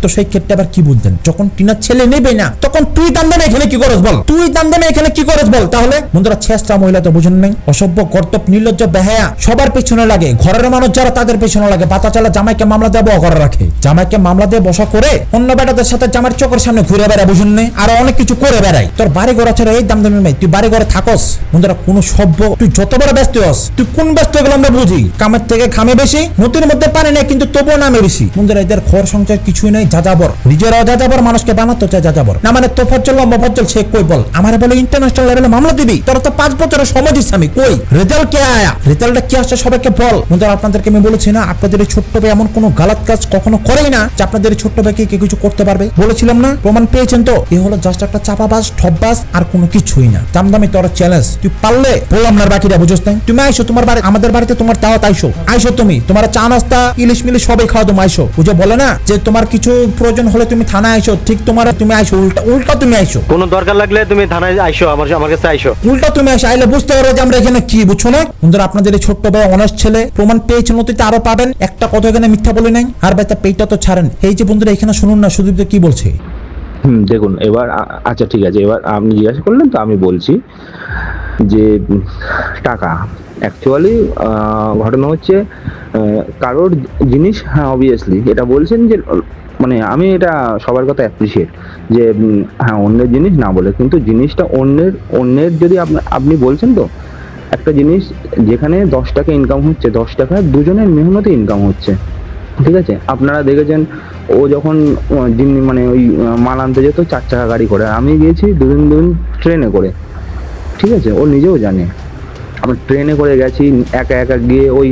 তো সেই ক্ষেত্রে আবার কি বুঝতেন, যখন টিনার ছেলে নেবে না তখন তুই দাম দেবে এখানে কি করস বল, তুই দাম দেবে এখানে কি করস বল। তাহলে বন্ধুরা, ছেঁচড়া মহিলা তো বুঝেন নাই, অসভ্য কর্তব্য নির্লজ্জ বেহায়া সবার পেছনে লাগে, ঘরের মানুষ যারা তাদের পেছনে লাগে। বাতা চালা জামাইকে মামলা দিয়ে বসা করে রাখে, জামাইকে মামলা দিয়ে বসা করে অন্য বেটাদের সাথে জামার চোখের সামনে ঘুরে বেড়ায়, বুঝুন নাই, আর অনেক কিছু করে বেড়ায়। তোর বাড়ি ঘর আছে এই দাম দামি ভাই, তুই বাড়ি ঘরে থাকস। বন্ধুরা, কোন সভ্য, তুই যত বড় ব্যস্ত হস, তুই কোন ব্যস্ত এগুলো আমরা বুঝি। কামের থেকে খামে বেশি, নতুনের মধ্যে পারে না, কিন্তু তবুও নামে বেশি। বন্ধুরা, এদের ঘর সংসার কিছুই নেই, যাযাবর, নিজেরাও যাযাবর, মানুষকে বানাতে চায় যাযাবর। না মানে তোফাজ্জল লম্বাফজ্জল সে কই বল, আমারে বলে ইন্টারন্যাশনাল লেভেলে মামলা দিবি, তোরা তো 5 বছরের সময় দিস, আমি কই রেজাল্ট কে আয়া, রেজাল্টটা কি আসছে সবাইকে বল। বন্ধুরা, আপনাদেরকে আমি বলেছি না, আপনাদের এই ছোট্ট ভাই এমন কোনো গালাত কাজ কখনো করেই না যে আপনাদের এই ছোট্ট ভাইকে কে কিছু করতে পারবে। বলেছিলাম না, প্রমাণ পেয়েছেন তো। এ হলো জাস্ট একটা চাপাবাজ, ঠপবাজ, আর কোনো কিছুই না। দামদামি তোর চ্যালেঞ্জ, তুই পারলে বললাম না বাকিটা বুঝছ না। তুমি আইসো তোমার বাড়ি, আমাদের বাড়িতে তোমার দাওয়াত, আইসো তুমি, তোমার চা নাস্তা ইলিশ মিলিশ সবাই খাওয়া, তুমি আইসো। বুঝে বলে না যে তোমার কিছু প্রয়োজন হলে তুমি থানায় আইসো, ঠিক তুমি আইসো, উল্টা তুমি আইসো, কোনো দরকার লাগলে তুমি থানায় আইসো, আমার কাছে আইসো, উল্টা তুমি আইসো। আইলে বুঝতে পারো যে আমরা এখানে কি, বুঝছো না। বন্ধুরা, আপনাদের এই ছোট্ট ভাই অনেস্ট ছেলে, প্রমাণ পেয়েছেন, অতীতে আরো পাবেন। একটা কথা এখানে মিথ্যা বলে নাই। আর ভাই তার পেটটা তো ছাড়েন। এই যে বন্ধুরা, এখানে শুনুন না সুদীপ কি বলছে। দেখুন এবার, আচ্ছা ঠিক আছে, এবার আপনি জিজ্ঞাসা করলেন তো আমি বলছি যে টাকা অ্যাকচুয়ালি ঘটনা হচ্ছে কারোর জিনিস, হ্যাঁ অবভিয়াসলি এটা বলছেন যে মানে আমি এটা সবার কথা অ্যাপ্রিসিয়েট যে হ্যাঁ অন্যের জিনিস না বলে, কিন্তু জিনিসটা অন্যের যদি আপনি বলছেন তো একটা জিনিস যেখানে 10 টাকা ইনকাম হচ্ছে, 10 টাকা দুজনের মেহনতে ইনকাম হচ্ছে, ঠিক আছে। আপনারা দেখেছেন ও যখন মানে ওই মাল আনতে যেত 4 চাকা গাড়ি করে, আমি গিয়েছি দুদিন ট্রেনে করে, ঠিক আছে। ও নিজেও জানে আমরা ট্রেনে করে গেছি, একা গিয়ে ওই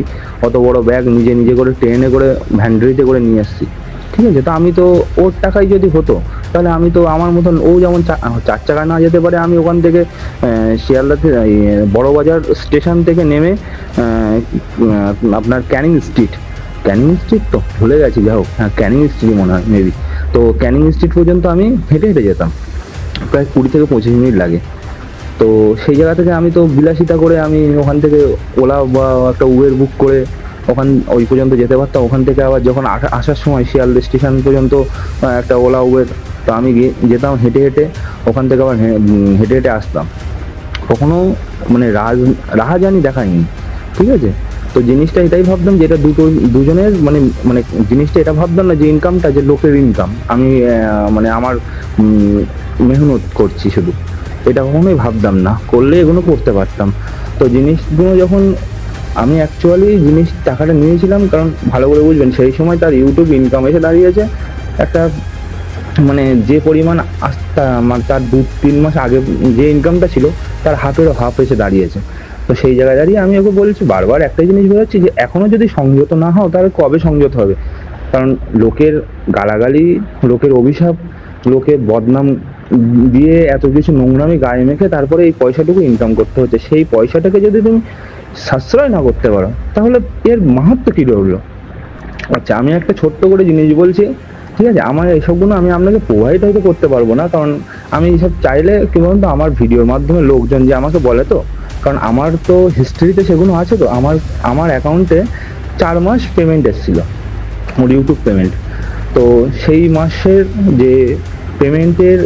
অত বড় ব্যাগ নিজে করে ট্রেনে করে ভ্যান্ডারিতে করে নিয়ে আসছি, ঠিক আছে। তো আমি তো ওর টাকায় যদি হতো তাহলে আমি তো আমার মতন, ও যেমন 4 চাকা না যেতে পারে, আমি ওখান থেকে শিয়ালদাতে বড়বাজার স্টেশন থেকে নেমে আপনার ক্যানিং স্ট্রিট তো ভুলে গেছি, যাই হোক, হ্যাঁ ক্যানিং স্ট্রিট মনে হয় মেবি। তো ক্যানিং স্ট্রিট পর্যন্ত আমি হেঁটে যেতাম, প্রায় 20 থেকে 25 মিনিট লাগে। তো সেই জায়গা থেকে আমি তো বিলাসিতা করে আমি ওখান থেকে ওলা বা একটা উবের বুক করে ওই পর্যন্ত যেতে পারতাম। ওখান থেকে আবার যখন আসার সময় শিয়ালদা স্টেশন পর্যন্ত একটা ওলা উবের, তো আমি যেতাম হেঁটে, ওখান থেকে আবার হেঁটে আসতাম। কখনো মানে রাহাজানি দেখায়নি, ঠিক আছে। তো জিনিসটা এটাই ভাবতাম যে এটা দুজনের মানে জিনিসটা এটা ভাবতাম না যে ইনকামটা যে লোকের ইনকাম, আমি মানে আমার মেহনত করছি শুধু, এটা কখনোই ভাবতাম না। করলে এগুলো করতে পারতাম। তো জিনিসগুলো যখন আমি অ্যাকচুয়ালি টাকাটা নিয়েছিলাম, কারণ ভালো করে বুঝবেন সেই সময় তার ইউটিউব ইনকাম এসে দাঁড়িয়েছে একটা, মানে যে পরিমাণ তার 2-3 মাস আগে যে ইনকামটা ছিল তার হাফ এসে দাঁড়িয়েছে। তো সেই জায়গায় দাঁড়িয়ে আমি ওকে বলছি, বারবার একটাই জিনিস বোঝাচ্ছি যে এখনো যদি সংযত না হও তাহলে কবে সংযত হবে। কারণ লোকের গালাগালি, লোকের অভিশাপ লোকে বদনাম দিয়ে এত কিছু নোংরামি গায়ে মেখে তারপরে এই পয়সাটুকু ইনকাম করতে হচ্ছে। সেই পয়সাটাকে যদি তুমি সাশ্রয় না করতে পারো তাহলে এর মাহাত্ম্য কী রইলো? আচ্ছা, আমি একটা ছোট্ট করে জিনিস বলছি, ঠিক আছে? আমার এইসবগুলো আমি আপনাকে প্রোভাইড হয়তো করতে পারবো না, কারণ আমি এইসব চাইলে কি বলুন তো, আমার ভিডিওর মাধ্যমে লোকজন যে আমাকে বলে, তো কারণ আমার তো হিস্ট্রিতে সেগুলো আছে। তো আমার অ্যাকাউন্টে 4 মাস পেমেন্ট এসেছিল, ওর ইউটিউব পেমেন্ট। তো সেই মাসের যে পেমেন্টের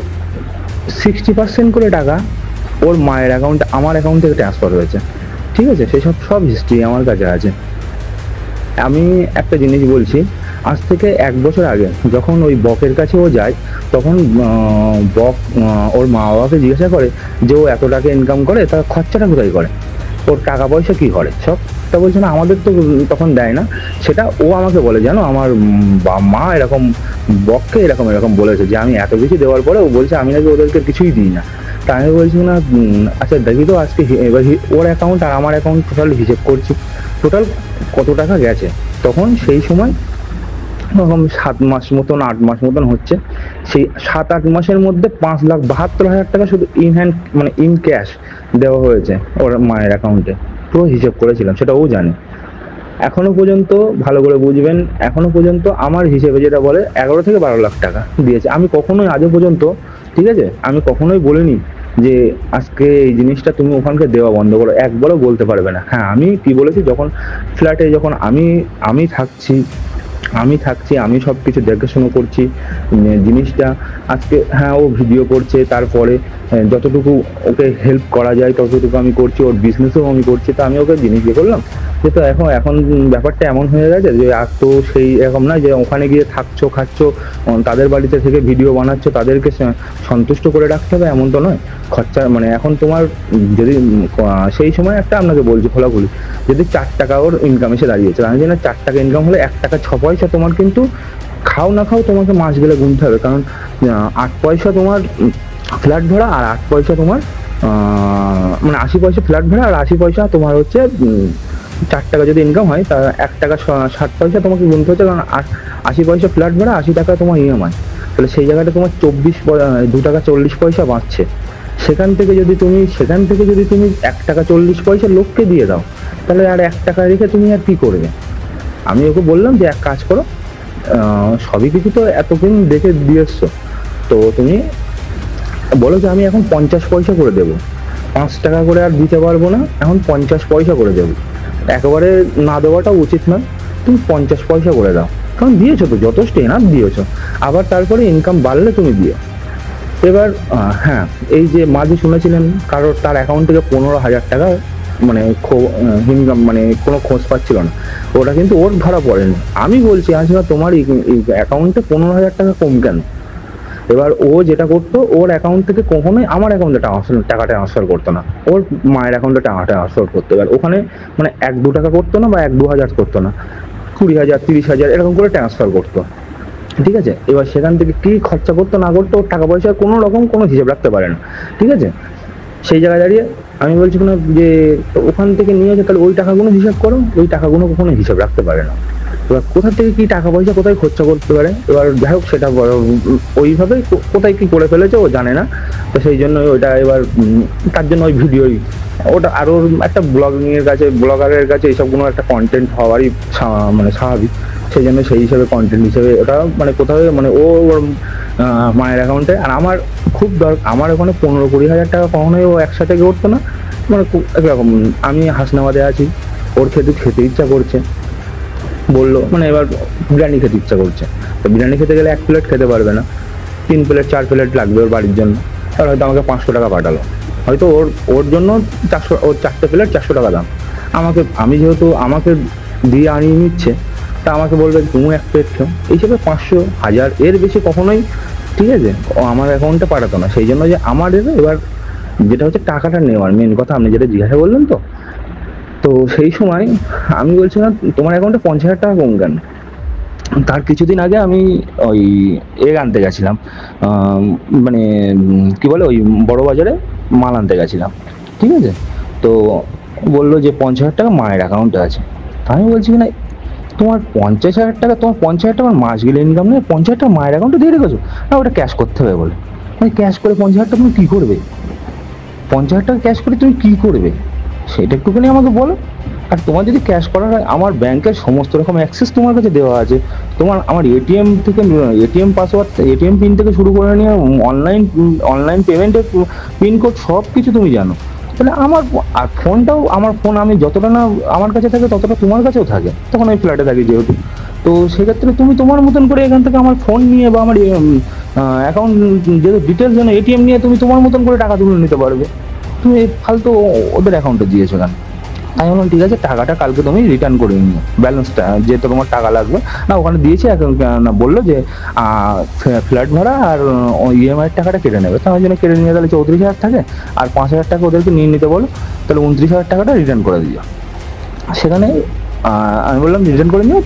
60% করে টাকা ওর মায়ের অ্যাকাউন্টে, আমার অ্যাকাউন্ট থেকে ট্রান্সফার হয়েছে, ঠিক আছে? সেসব সব হিস্ট্রি আমার কাছে আছে। আমি একটা জিনিস বলছি, আজ থেকে 1 বছর আগে যখন ওই বকের কাছে ও যায়, তখন বক ওর মা বাবাকে জিজ্ঞাসা করে যে ও এত টাকা ইনকাম করে, তার খরচাটা কোথায় করে, ওর টাকা পয়সা কী করে সব। তা বলছে না, আমাদের তো তখন দেয় না। সেটা ও আমাকে বলে, জানো আমার মা এরকম বককে এরকম বলেছে যে আমি এত কিছু দেওয়ার পরে ও বলছে আমি নাকি ওদেরকে কিছুই দিই না। তা আমি বলছি না, আচ্ছা দেখি তো আজকে এবার ওর অ্যাকাউন্ট আর আমার অ্যাকাউন্ট টোটাল হিসেব করছি, টোটাল কত টাকা গেছে। তখন সেই সময় এরকম 7 মাস মতন 8 মাস মতন হচ্ছে। সেই 7-8 মাসের মধ্যে 5,72,000 টাকা শুধু ইন হ্যান্ড, মানে ইন ক্যাশ দেওয়া হয়েছে ওর মায়ের অ্যাকাউন্টে। পুরো হিসেব করেছিলাম, সেটা ও জানে। এখনো পর্যন্ত ভালো করে বুঝবেন, এখনো পর্যন্ত আমার হিসেবে যেটা বলে 11 থেকে 12 লাখ টাকা দিয়েছে। আমি কখনোই আজও পর্যন্ত, ঠিক আছে, আমি কখনোই বলিনি যে আজকে এই জিনিসটা তুমি ওখানকে দেওয়া বন্ধ করো, একবারও বলতে পারবে না। হ্যাঁ, আমি কি বলেছি, যখন ফ্ল্যাটে যখন আমি থাকছি, আমি সব কিছু দেখাশোনা করছি জিনিসটা। আজকে হ্যাঁ, ও ভিডিও করছে, তারপরে যতটুকু ওকে হেল্প করা যায় ততটুকু আমি করছি, ওর বিজনেসও আমি করছি। তো আমি ওকে জিনিস দিয়ে করলাম যে, তো এখন ব্যাপারটা এমন হয়ে গেছে যে আর তো সেই এরকম নয় যে ওখানে গিয়ে থাকছো, খাচ্ছ, তাদের বাড়িতে থেকে ভিডিও বানাচ্ছ, তাদেরকে সন্তুষ্ট করে রাখতে হবে, এমন তো নয়। খরচা মানে এখন তোমার যদি সেই সময় একটা আপনাকে বলছি খোলাখুলি, যদি 4 টাকা ওর ইনকাম এসে দাঁড়িয়েছে, আমি জানি না 4 টাকা ইনকাম হলে 1 টাকা 6 পয়সা তোমার কিন্তু খাও না খাও তোমাকে মাস গেলে গুনতে হবে। কারণ 8 পয়সা তোমার ফ্ল্যাট ভাড়া আর 8 পয়সা তোমার মানে 80 পয়সা ফ্ল্যাট ভাড়া আর 80 পয়সা তোমার হচ্ছে 4 টাকা যদি ইনকাম হয় তা 1 টাকা 60 পয়সা তোমাকে গুনতে হচ্ছে। কারণ 80 পয়সা ফ্ল্যাট ভাড়া, 80 টাকা তোমার ইএমআই। তাহলে সেই জায়গাটা তোমার 2 টাকা 40 পয়সা বাঁচছে। সেখান থেকে যদি তুমি 1 টাকা 40 পয়সা লোককে দিয়ে দাও, তাহলে আর 1 টাকা রেখে তুমি আর কি করবে? আমি ওকে বললাম যে এক কাজ করো, সবই কিছু তো এতদিন দেখে দিয়ে এসছো, তো তুমি বলো যে আমি এখন 50 পয়সা করে দেবো, 5 টাকা করে আর দিতে পারবো না, এখন 50 পয়সা করে দেবো। একেবারে না দেওয়াটা উচিত নয়, তুমি 50 পয়সা করে দাও, কারণ দিয়েছো তো যথেষ্ট এনাফ দিয়েছো। আবার তারপরে ইনকাম বাড়লে তুমি দিও। এবার হ্যাঁ, এই যে মাঝে শুনেছিলেন কারোর তার অ্যাকাউন্ট থেকে 15,000 টাকা মানে ইনকাম, মানে কোনো খোঁজ পাচ্ছিল না, ওটা কিন্তু ওর ধরা পড়েনি। আমি বলছি আচ্ছা তোমার অ্যাকাউন্টে 15,000 টাকা কম কেন? এবার ও যেটা করতো, ওর অ্যাকাউন্ট থেকে কখনোই আমার অ্যাকাউন্টে টাকা ট্রান্সফার করতো না, ওর মায়ের অ্যাকাউন্টে টাকা ট্রান্সফার করতো। এবার ওখানে মানে 1-2 টাকা করতো না, বা 1-2 হাজার করতো না, 20,000 30,000 এরকম করে ট্রান্সফার করতো, ঠিক আছে? এবার সেখান থেকে কি খরচা করতো না করতো, ওর টাকা পয়সার কোনো রকম কোনো হিসাব রাখতে পারে না, ঠিক আছে? সেই জায়গায় দাঁড়িয়ে আমি বলছি না যে ওখান থেকে নিয়েছে, তাহলে ওই টাকাগুলো হিসাব করো, ওই টাকাগুলো কখনো হিসাব রাখতে পারে না। এবার কোথা থেকে কি টাকা পয়সা কোথায় খরচা করতে পারে, এবার যাই হোক সেটা ওইভাবে কোথায় কি করে ফেলেছে ও জানে না। তো সেই জন্য ওইটা এবার তার জন্য ওই ভিডিওই ওটা আরও একটা ব্লগারের কাছে এইসবগুলো একটা কন্টেন্ট হওয়ারই মানে স্বাভাবিক। সেই জন্য সেই হিসাবে কন্টেন্ট হিসেবে ওটা মানে কোথাও মানে ওর মায়ের অ্যাকাউন্টে। আর আমার খুব আমার ওখানে 15-20 হাজার টাকা কখনোই ও একসাথে করতো না, মানে একরকম আমি হাসনাবাদে আছি, ওর খেতে ইচ্ছা করছে, বললো মানে এবার বিরিয়ানি খেতে ইচ্ছা করছে, তো বিরিয়ানি খেতে গেলে 1 প্লেট খেতে পারবে না, 3 প্লেট 4 প্লেট লাগবে ওর বাড়ির জন্য। আর হয়তো আমাকে 500 টাকা পাঠালো, হয়তো ওর জন্য 400, ওর 4টে প্লেট 400 টাকা দাম। আমি যেহেতু আমাকে দিয়ে আনিয়ে নিচ্ছে, তা আমাকে বলবে তুমি 1 প্লেট খেও, এইসবে 500 1000 এর বেশি কখনোই, ঠিক আছে, ও আমার অ্যাকাউন্টে পাঠাতো না। সেই জন্য যে আমার এবার যেটা হচ্ছে টাকাটা নেওয়ার মেন কথা, আপনি যেটা জিজ্ঞাসা বললেন, তো সেই সময় আমি বলছিলাম তোমার অ্যাকাউন্টে 50,000 টাকা কম কেন? তার কিছুদিন আগে আমি ওই আনতে গেছিলাম, মানে কি বলে ওই বড় বাজারে মাল আনতে গেছিলাম, ঠিক আছে? তো বললো যে 50,000 টাকা মায়ের অ্যাকাউন্টে আছে। তা আমি বলছি না তোমার 50,000 টাকা, তোমার 50,000 টাকা মাস গেলে ইনকাম নেই, 50,000 টাকা মায়ের অ্যাকাউন্টে দিয়ে রেখেছো, না ওটা ক্যাশ করতে হবে বলে। মানে ক্যাশ করে 50,000 টাকা তুমি কী করবে? 50,000 টাকা ক্যাশ করে তুমি কী করবে সেটা একটুখানি আমাকে বলো। আর তোমার যদি ক্যাশ করার হয়, আমার ব্যাংকের সমস্ত রকম অ্যাক্সেস তোমার কাছে দেওয়া আছে। তোমার আমার এটিএম থেকে, এটিএম পাসওয়ার্ড, এটিএম পিন থেকে শুরু করে নিয়ে অনলাইন পেমেন্টের পিনকোড সব কিছু তুমি জানো। তাহলে আমার আর ফোনটাও, আমার ফোন আমি যতটা না আমার কাছে থাকে ততটা তোমার কাছেও থাকে, তখন আমি ফ্ল্যাটে থাকি যেহেতু। তো সেক্ষেত্রে তুমি তোমার মতন করে এখান থেকে আমার ফোন নিয়ে বা আমার অ্যাকাউন্ট যেহেতু ডিটেলস জানো, এটিএম নিয়ে তুমি তোমার মতন করে টাকা তুলে নিতে পারবে। তুমি ফালতু ওদের অ্যাকাউন্টে দিয়েছো কেন? আমি বললাম ঠিক আছে, টাকাটা কালকে তুমি রিটার্ন করে নিও, ব্যালেন্সটা যেহেতু তোমার টাকা লাগবে না ওখানে দিয়েছি। না বললো যে ফ্ল্যাট ভাড়া আর ইএমআইয়ের টাকাটা কেটে নেবে, তো আমার জন্য কেটে নিয়ে তাহলে 34,000 থাকে, আর 5,000 টাকা ওদেরকে নিয়ে নিতে বলো, তাহলে 29,000 টাকাটা রিটার্ন করে দিও। সেখানে আমি বললাম রিটার্ন করে নিও,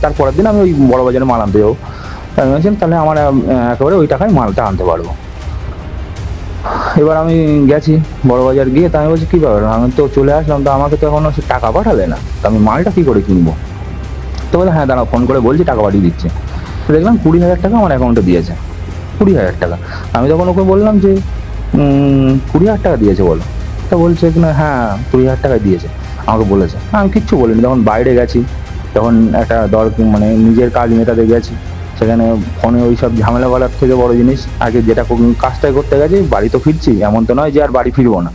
তারপরের দিন আমি ওই বড় বাজারে মাল আনতে যাবো। আমি বলছিলাম তাহলে আমার একেবারে ওই টাকায় মালটা আনতে পারবো। এবার আমি গেছি বড় বাজার, গিয়ে তা আমি বলছি কী ব্যাপার, আমি তো চলে আসলাম, তো আমাকে তো এখনো সে টাকা পাঠালে না, তো আমি মালটা কী করে কিনবো? তো বলে হ্যাঁ দাঁড়াও, ফোন করে বলছি, টাকা পাঠিয়ে দিচ্ছে। তো দেখলাম 20,000 টাকা আমার অ্যাকাউন্টে দিয়েছে, 20,000 টাকা। আমি তখন ওকে বললাম যে 20,000 টাকা দিয়েছে বলো, তা বলছে কিনা হ্যাঁ 20,000 টাকা দিয়েছে আমাকে বলেছে। আমি কিচ্ছু বলিনি, তখন বাইরে গেছি, তখন একটা মানে নিজের কাজ মেটাতে গেছি, সেখানে ফোনে ওই সব ঝামেলা বলার থেকে বড় জিনিস আগে যেটা কাজটাই করতে গেছি, বাড়ি তো ফিরছি, এমন তো নয় যে আর বাড়ি ফিরবো না।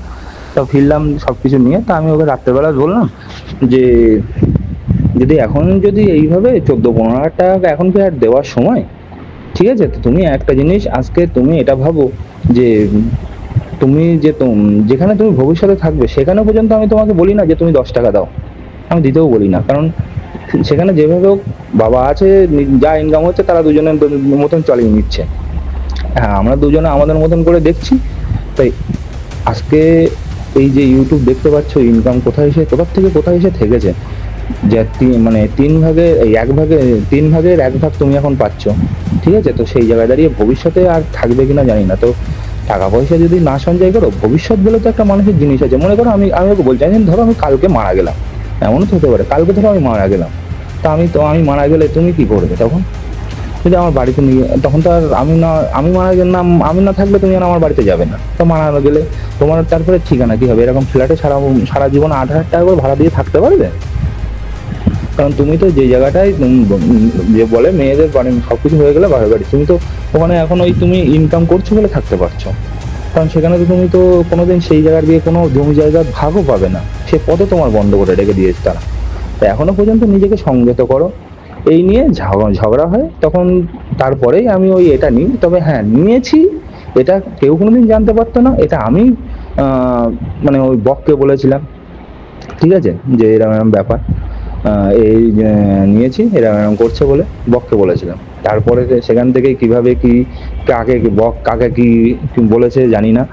তো ফিরলাম সব কিছু নিয়ে, তা আমি ওকে রাত্রেবেলা বললাম যে যদি এখন যদি এইভাবে 14-15,000 টাকা এখন কি আর দেওয়ার সময়? ঠিক আছে, তো তুমি একটা জিনিস আজকে তুমি এটা ভাবো যে তুমি যে যেখানে তুমি ভবিষ্যতে থাকবে সেখানে পর্যন্ত আমি তোমাকে বলি না যে তুমি 10 টাকা দাও, আমি দিতেও বলি না, কারণ সেখানে যেভাবে হোক বাবা আছে, যা ইনকাম হচ্ছে তারা দুজনের মতন চালিয়ে নিচ্ছে। হ্যাঁ আমরা দুজনে আমাদের মতন করে দেখছি। তাই আজকে এই যে ইউটিউব দেখতে পাচ্ছ, ইনকাম কোথায় এসে থেকেছে, যে মানে 3 ভাগের 1 ভাগ তুমি এখন পাচ্ছ। ঠিক আছে, তো সেই জায়গায় দাঁড়িয়ে ভবিষ্যতে আর থাকবে কিনা জানি না। তো টাকা পয়সা যদি না সঞ্চয় করো, ভবিষ্যৎ বলে তো একটা মানুষের জিনিস আছে। মনে করো আমি ওকে বলছি, ধরো আমি কালকে মারা গেলাম, এমনও তো হতে পারে কালকে ধরো আমি মারা গেলাম, তা আমি মারা গেলে তুমি কি করবে তখন? যদি আমার বাড়িতে নিয়ে, তখন তো আর আমি মারা গেলাম, আমি না থাকলে তুমি আর আমার বাড়িতে যাবে না, তো মারা গেলে তোমার তারপরে ঠিকানা কি হবে? এরকম ফ্ল্যাটে সারা জীবন 8,000 টাকা করে ভাড়া দিয়ে থাকতে পারবে? কারণ তুমি তো যে জায়গাটায় যে বলে মেয়েদের বাড়ি সবকিছু হয়ে গেলে বাড়ি, তুমি তো ওখানে এখন ওই তুমি ইনকাম করছো বলে থাকতে পারছো, কারণ সেখানে তো তুমি তো কোনোদিন সেই জায়গার দিয়ে কোনো জমি জায়গার ভাগও পাবে না, সে পথে তোমার বন্ধ করে রেখে দিয়েছে তারা। তো এখনো পর্যন্ত নিজেকে সংযত করো। এই নিয়ে ঝগড়া হয় তখন, তারপরেই আমি ওই এটা নিই। তবে হ্যাঁ নিয়েছি, এটা কেউ কোনোদিন জানতে পারতো না, এটা আমি মানে ওই বককে বলেছিলাম, ঠিক আছে, যে এরকম ব্যাপার, এই নিয়েছি এরকম করছে বলে বককে বলেছিলাম। তারপরে সেখান থেকে কিভাবে কি কাকে কি বলেছে জানি না,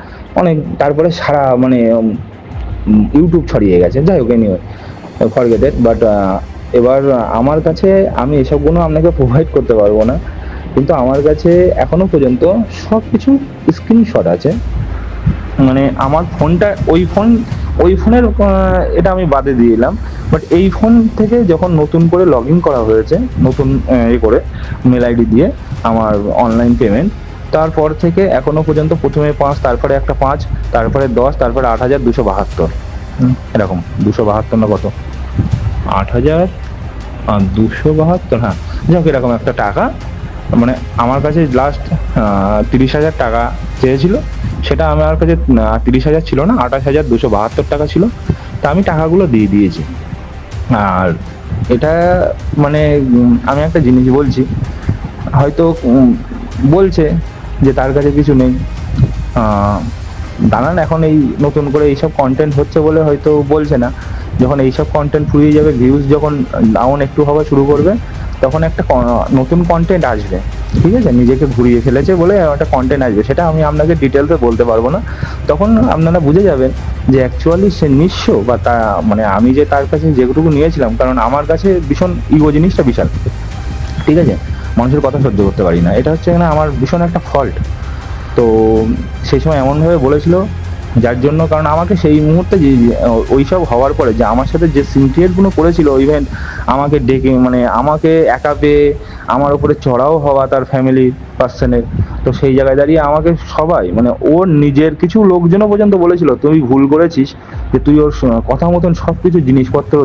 অনেক তারপরে সারা মানে ইউটিউব ছড়িয়ে গেছে। যাই হোক এনিওয়ে ফরগেট ইট, বাট এবার আমার কাছে আমি এসবগুলো আপনাকে প্রোভাইড করতে পারবো না, কিন্তু আমার কাছে এখনো পর্যন্ত সব কিছু স্ক্রিনশট আছে। মানে আমার ফোনটা ওই ফোনের এটা আমি বাদে দিয়ে দিলাম, বাট এই ফোন থেকে যখন নতুন করে লগ ইন করা হয়েছে, নতুন করে মেল আইডি দিয়ে আমার অনলাইন পেমেন্ট, তারপর থেকে এখনো পর্যন্ত প্রথমে 5, তারপরে একটা 5, তারপরে 10, তারপরে 8,272 এরকম 272 না কত 8,272, হ্যাঁ যাক এরকম একটা টাকা, মানে আমার কাছে লাস্ট 30,000 টাকা চেয়েছিল, সেটা আমার কাছে 30,000 ছিল না, 28,272 টাকা ছিল, তা আমি টাকাগুলো দিয়ে দিয়েছি। আর এটা মানে আমি একটা জিনিস বলছি, হয়তো বলছে যে তার কাছে কিছু নেই, জানান এখন এই নতুন করে এইসব কন্টেন্ট হচ্ছে বলে হয়তো বলছে না, যখন এইসব কন্টেন্ট ফুরিয়ে যাবে, ভিউজ যখন ডাউন একটু হওয়া শুরু করবে, তখন একটা নতুন কন্টেন্ট আসবে, ঠিক আছে, নিজেকে ঘুরিয়ে ফেলেছে বলে একটা কন্টেন্ট আসবে, সেটা আমি আপনাকে ডিটেলসে বলতে পারবো না। তখন আপনারা বুঝে যাবেন যে অ্যাকচুয়ালি সে নিঃস্ব, বা তা মানে আমি যে তার কাছে যেটুকু নিয়েছিলাম, কারণ আমার কাছে ভীষণ ইগো জিনিসটা বিশাল, ঠিক আছে, মানুষের কথা সহ্য করতে পারি না, এটা হচ্ছে না আমার ভীষণ একটা ফল্ট। তো সেই সময় এমনভাবে বলেছিল যার জন্য, কারণ আমাকে সেই মুহূর্তে যে ওইসব হওয়ার পরে যে আমার সাথে যে সিনক্রিয়েটগুলো করেছিল ইভেন আমাকে ডেকে মানে আমাকে একা পেয়ে আমার উপরে চড়াও হওয়া তার ফ্যামিলি পার্সনের, তো সেই জায়গায় দাঁড়িয়ে আমাকে সবাই মানে ওর নিজের কিছু লোকজনও পর্যন্ত বলেছিল তুই ভুল করেছিস যে তুই ওর কথা মতন সব কিছু জিনিসপত্র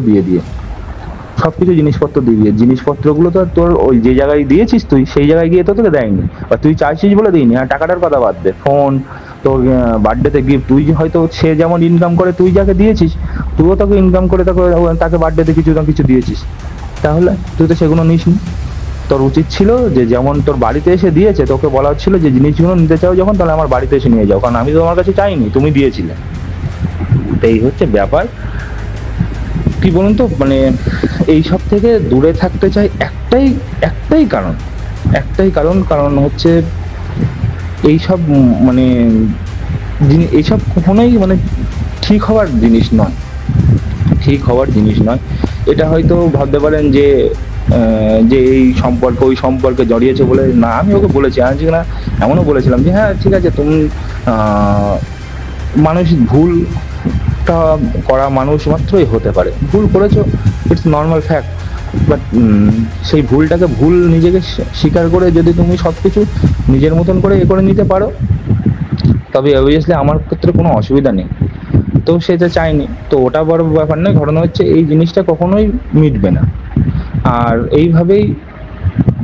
দিয়ে জিনিসপত্রগুলো তো তোর ওই যে জায়গায় দিয়েছিস তুই সেই জায়গায় গিয়ে তো তোকে দেয়নি, বা তুই চাইছিস বলে দিইনি। হ্যাঁ, টাকাটার কথা বাদ দে, ফোন তোর বার্থডেতে গিফট, তুই হয়তো সে যেমন ইনকাম করে তুই যাকে দিয়েছিস তুইও তাকে ইনকাম করে তাকে বার্থডেতে কিছু না কিছু দিয়েছিস, তাহলে তুই তো সেগুলো নিসনি। তোর উচিত ছিল যে যেমন তোর বাড়িতে এসে দিয়েছে তোকে বলা হচ্ছিল যে জিনিসগুলো নিতে চাও যখন তাহলে আমার বাড়িতে এসে নিয়ে যাও, কারণ আমি তো তোমার কাছে চাইনি, তুমি দিয়েছিলে। এই হচ্ছে ব্যাপার। কি বলুন তো, মানে এই সব থেকে দূরে থাকতে চাই একটাই কারণ হচ্ছে এইসব মানে এইসব কখনোই মানে ঠিক হওয়ার জিনিস নয়। এটা হয়তো ভাবতে পারেন যে এই সম্পর্ক ওই সম্পর্কে জড়িয়েছে বলে, না আমি ওকে বলেছি আজ না এমনও বলেছিলাম যে হ্যাঁ ঠিক আছে তুমি মানুষ ভুলটা করা মানুষ মাত্রই হতে পারে, ভুল করেছো, ইটস নর্মাল ফ্যাক্ট, বাট সেই ভুলটাকে নিজেকে স্বীকার করে যদি তুমি সবকিছু নিজের মতন করে করে নিতে পারো তবে অবভিয়াসলি আমার ক্ষেত্রে কোনো অসুবিধা নেই। তো সেটা চাইনি, তো ওটা বড় ব্যাপার নয়। ঘটনা হচ্ছে এই জিনিসটা কখনোই মিটবে না, আর এইভাবেই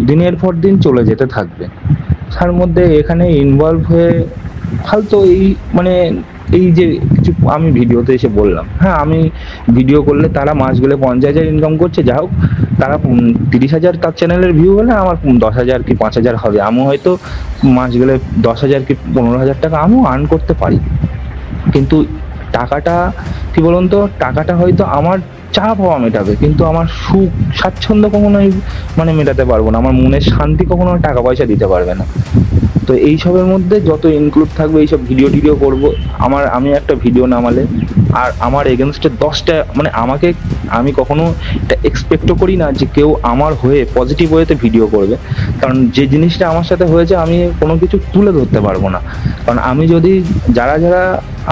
দিনের পর দিন চলে যেতে থাকবে। তার মধ্যে এখানে ইনভলভ হয়ে ফালতু এই যে কিছু আমি ভিডিওতে এসে বললাম, হ্যাঁ আমি ভিডিও করলে তারা মাস গেলে 50,000 ইনকাম করছে, যা হোক তারা 30,000 তার চ্যানেলের ভিউ হলে আমার 10,000 কি 5,000 হবে, আমি হয়তো মাস গেলে 10,000 কি 15,000 টাকা আমিও আর্ন করতে পারি। কিন্তু টাকাটা কি বলুন তো, টাকাটা হয়তো আমার চাপ হওয়া মেটাবে, কিন্তু আমার সুখ স্বাচ্ছন্দ্য কখনোই মেটাতে পারবো না, আমার মনের শান্তি কখনো টাকা পয়সা দিতে পারবে না। তো এইসবের মধ্যে যত ইনক্লুড থাকবে এইসব ভিডিও করব, আমি একটা ভিডিও নামালে আর আমার এগেনস্টে 10টা আমি কখনো এটা এক্সপেক্টও করি না যে কেউ আমার হয়ে পজিটিভ ওয়েতে ভিডিও করবে, কারণ যে জিনিসটা আমার সাথে হয়েছে আমি কোনো কিছু তুলে ধরতে পারবো না। কারণ আমি যদি যারা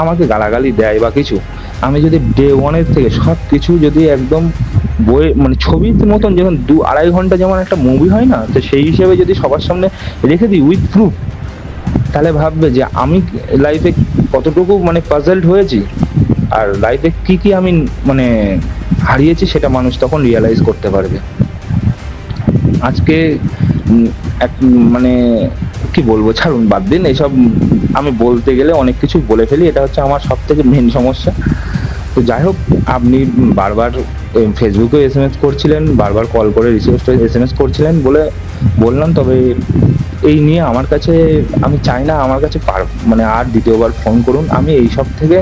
আমাকে গালাগালি দেয় বা কিছু, আমি যদি ডে 1 থেকে সব কিছু যদি একদম বই ছবির মতন যখন 2-2.5 ঘন্টা যেমন একটা মুভি হয় না, তো সেই হিসেবে যদি সবার সামনে রেখে দিই উইথ প্রুফ, তাহলে ভাববে যে আমি লাইফে কতটুকু পাজলড হয়েছি আর লাইফে কি আমি হারিয়েছি সেটা মানুষ তখন রিয়েলাইজ করতে পারবে। আজকে কি বলবো, ছাড়ুন, বাদ দিন এসব। আমি বলতে গেলে অনেক কিছু বলে ফেলি, এটা হচ্ছে আমার সব থেকে মেন সমস্যা। তো যাই হোক, আপনি বারবার ফেসবুকে SMS করছিলেন, বারবার কল করে SMS করছিলেন বলে বললাম, তবে এই নিয়ে আমার কাছে আমি চাই না আমার কাছে আর দ্বিতীয়বার ফোন করুন। আমি এই সব থেকে